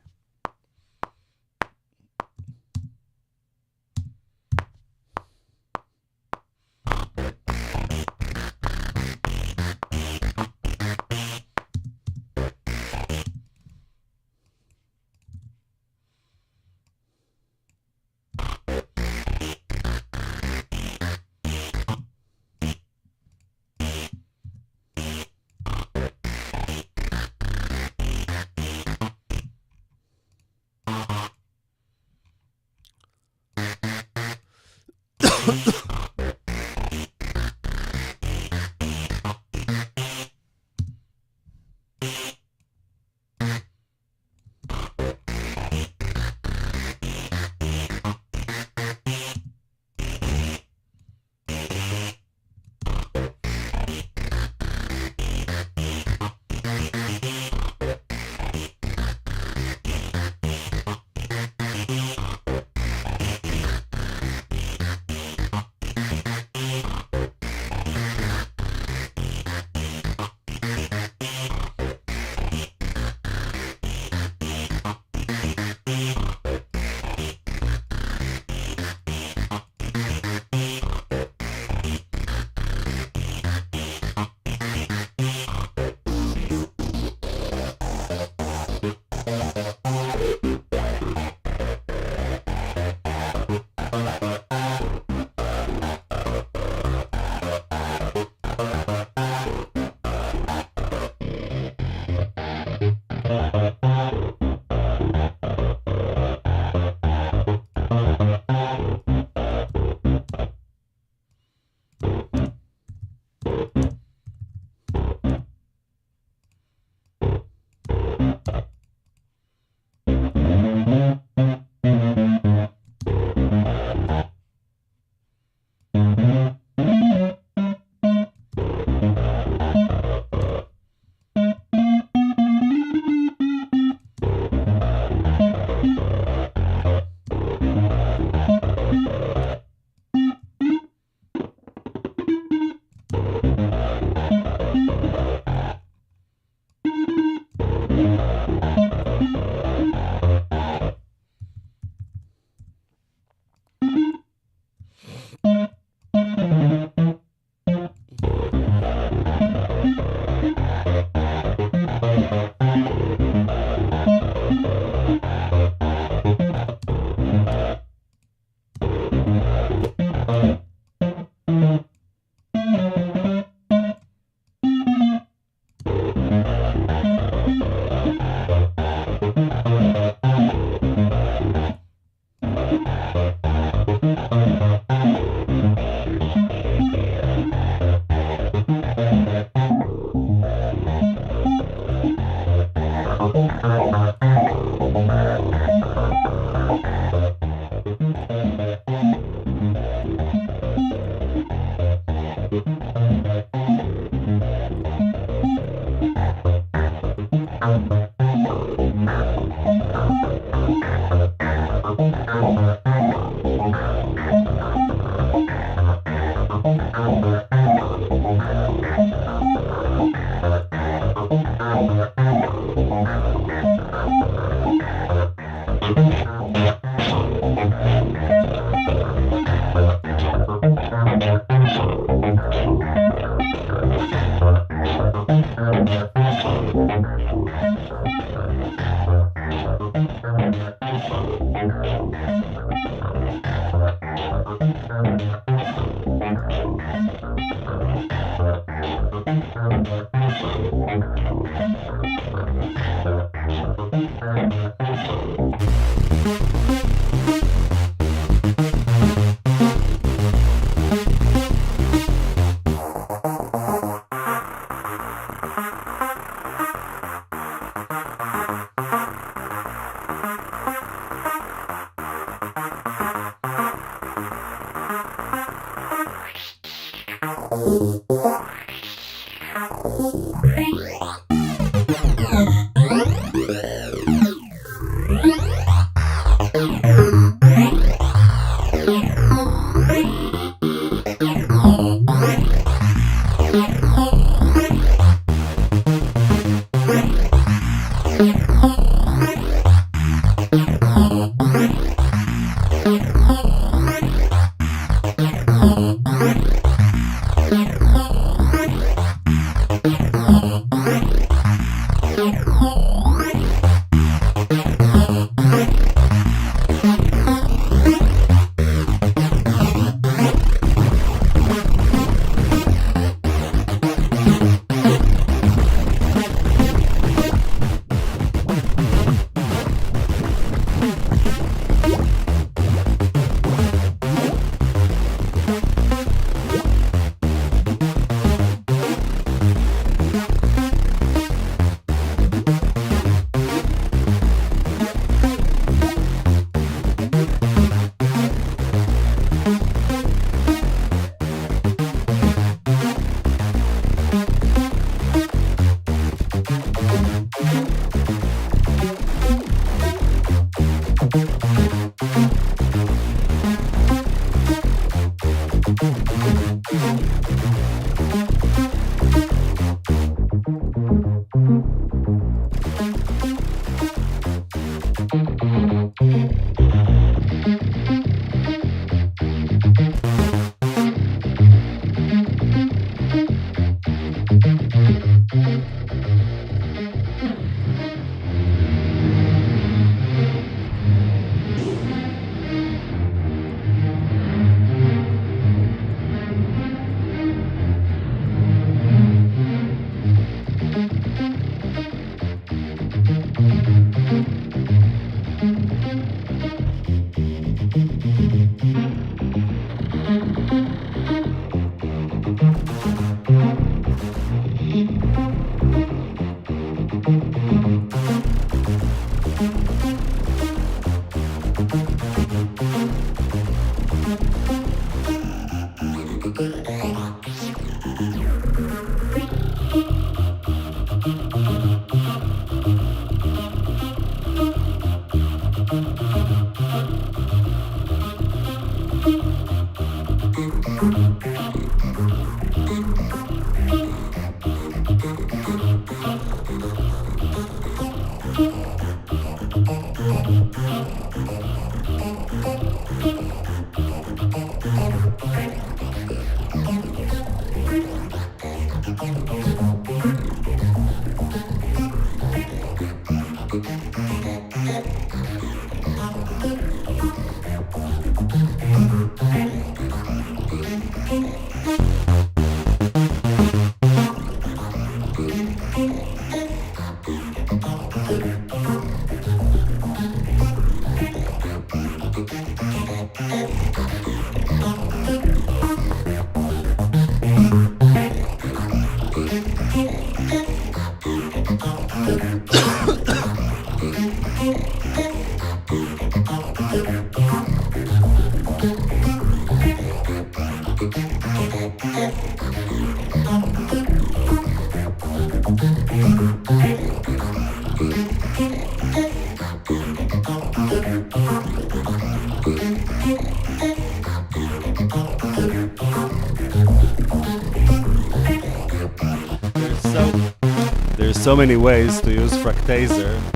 [SPEAKER 1] There's so many ways to use Fractaser.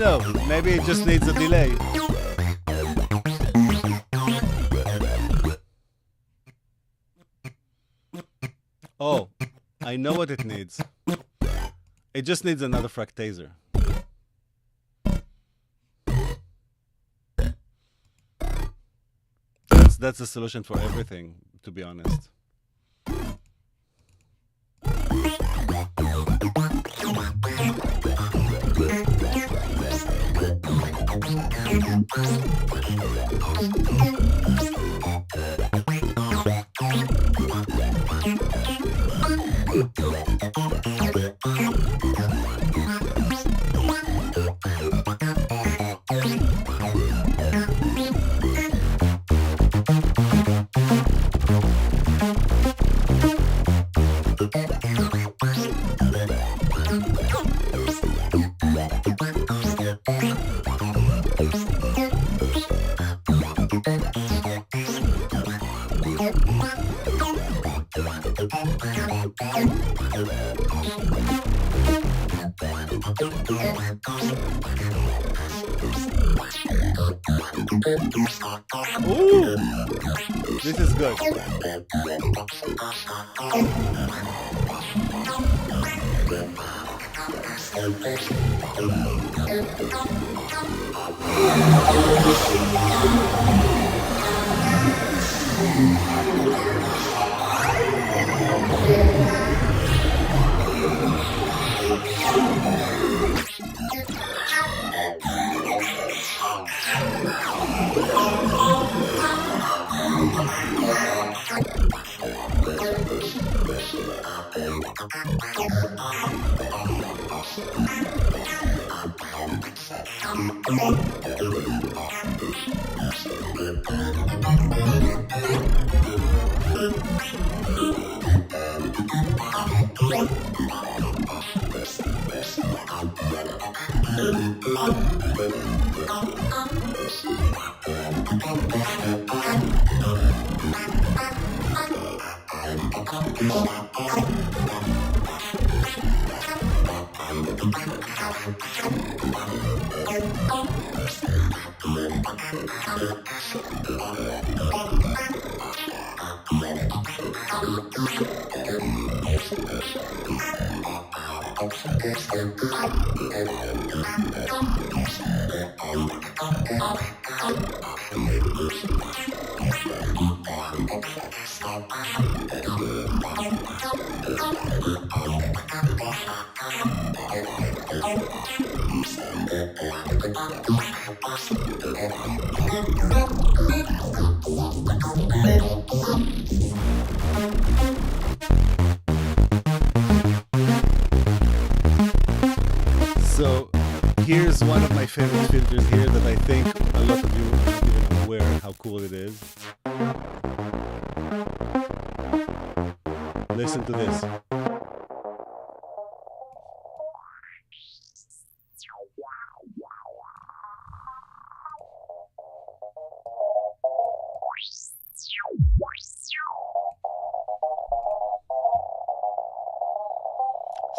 [SPEAKER 1] know. Maybe it just needs a delay. Oh, I know what it needs. It just needs another fractaser. That's the solution for everything, to be honest. Ooh, this is good. So here's one of my favorite filters here that I think a lot of you are not even aware how cool it is. Listen to this.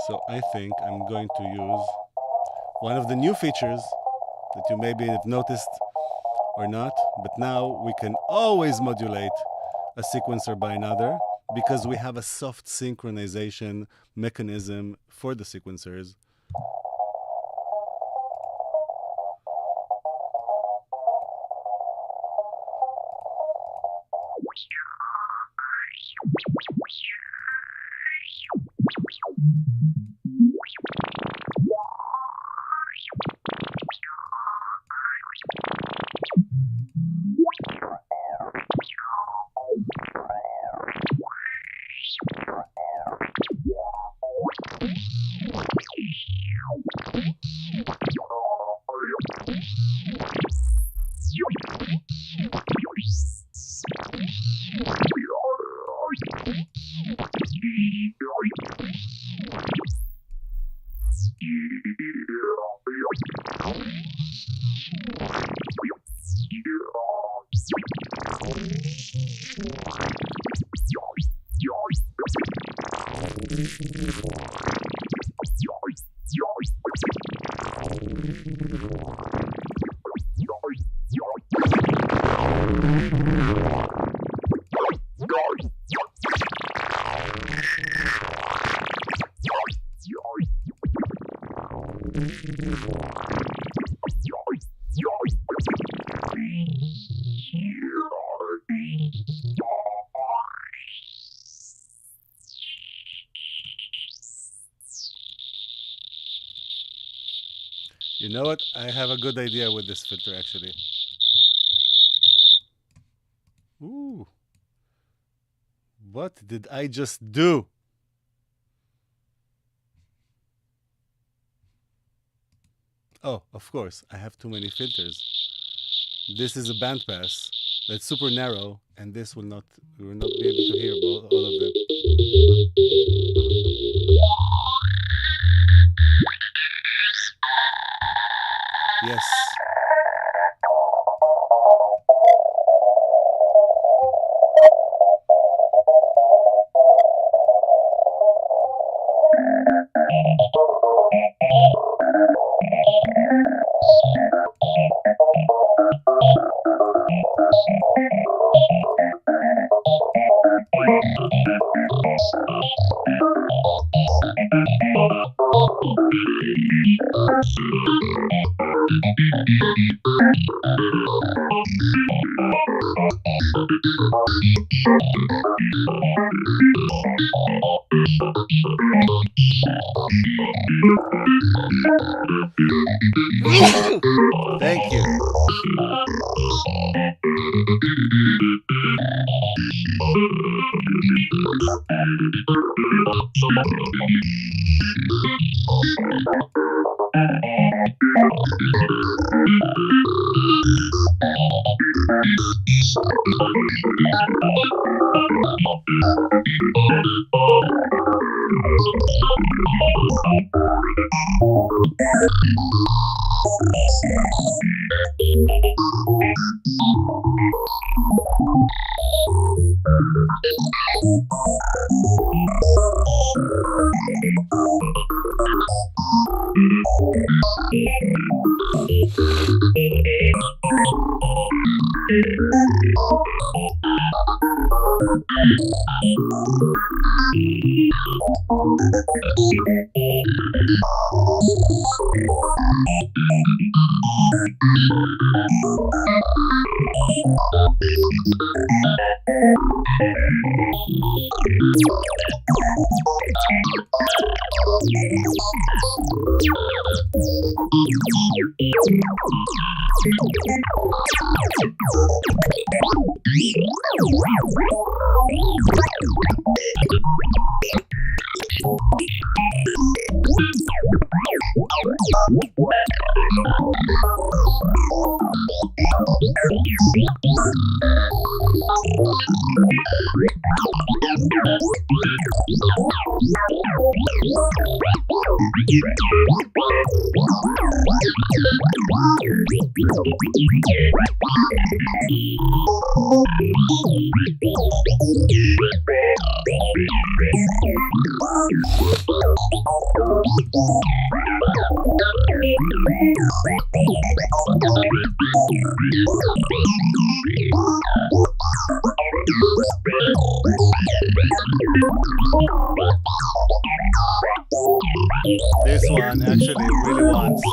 [SPEAKER 1] So I think I'm going to use one of the new features that you maybe have noticed or not, but now we can always modulate a sequencer by another because we have a soft synchronization mechanism for the sequencers. You know what? I have a good idea with this filter actually. Ooh. What did I just do? Oh, of course, I have too many filters. This is a bandpass that's super narrow, and this will not, we will not be able to hear all of them. Yes. Thank you. This one actually really wants.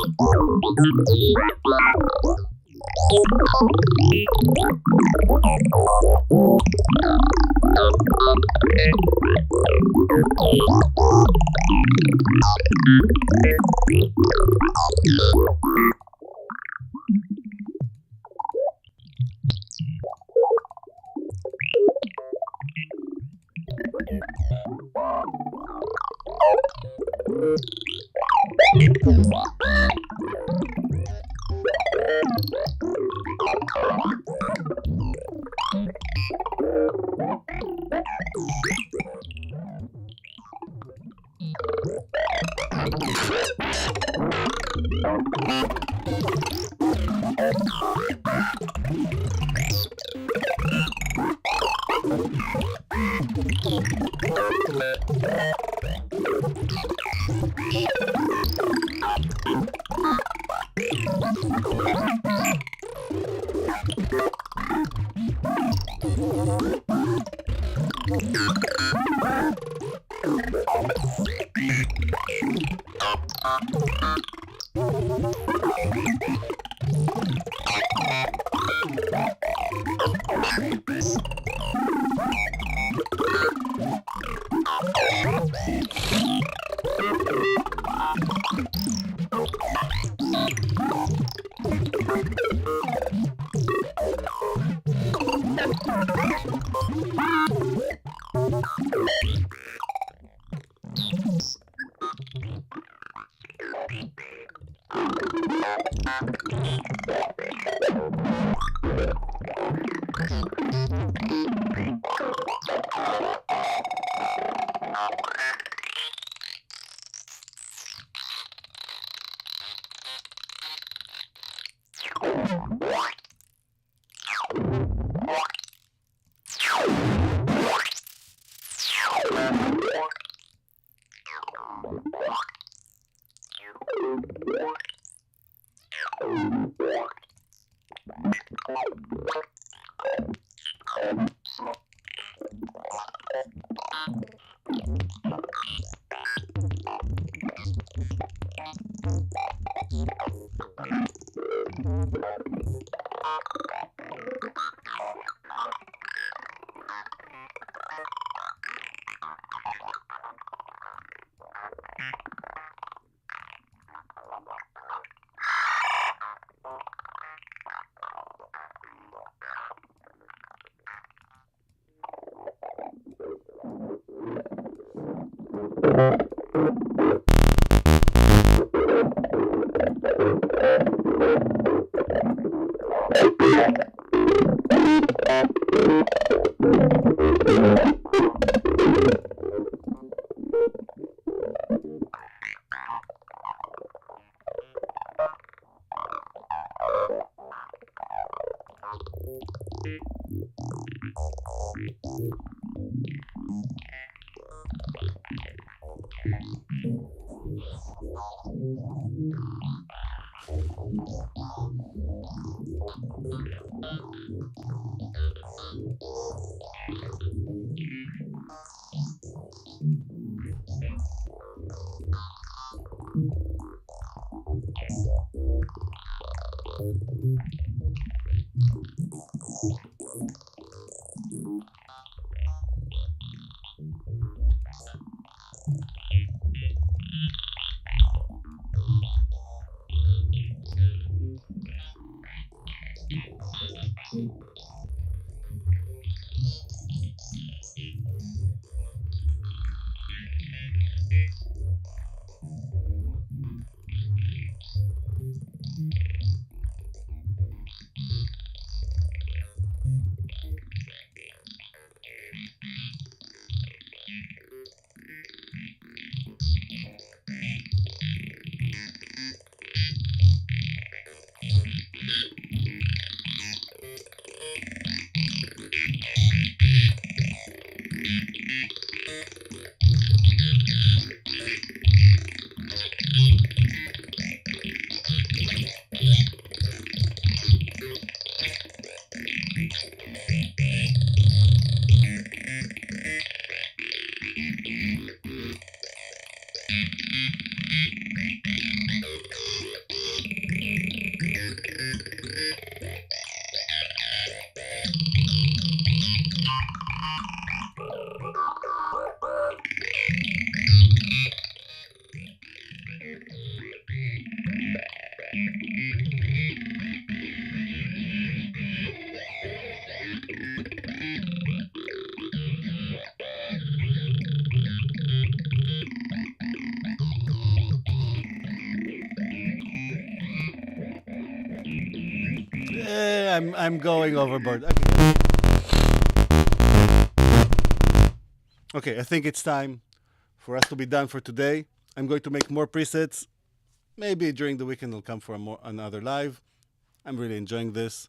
[SPEAKER 1] I'm going overboard. Okay, I think it's time for us to be done for today. I'm going to make more presets. Maybe during the weekend I'll come for another live. I'm really enjoying this,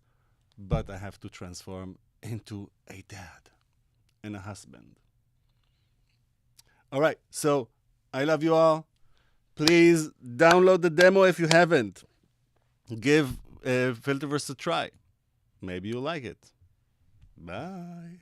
[SPEAKER 1] but I have to transform into a dad and a husband. All right, so I love you all. Please download the demo if you haven't. Give Filterverse a try. Maybe you'll like it. Bye.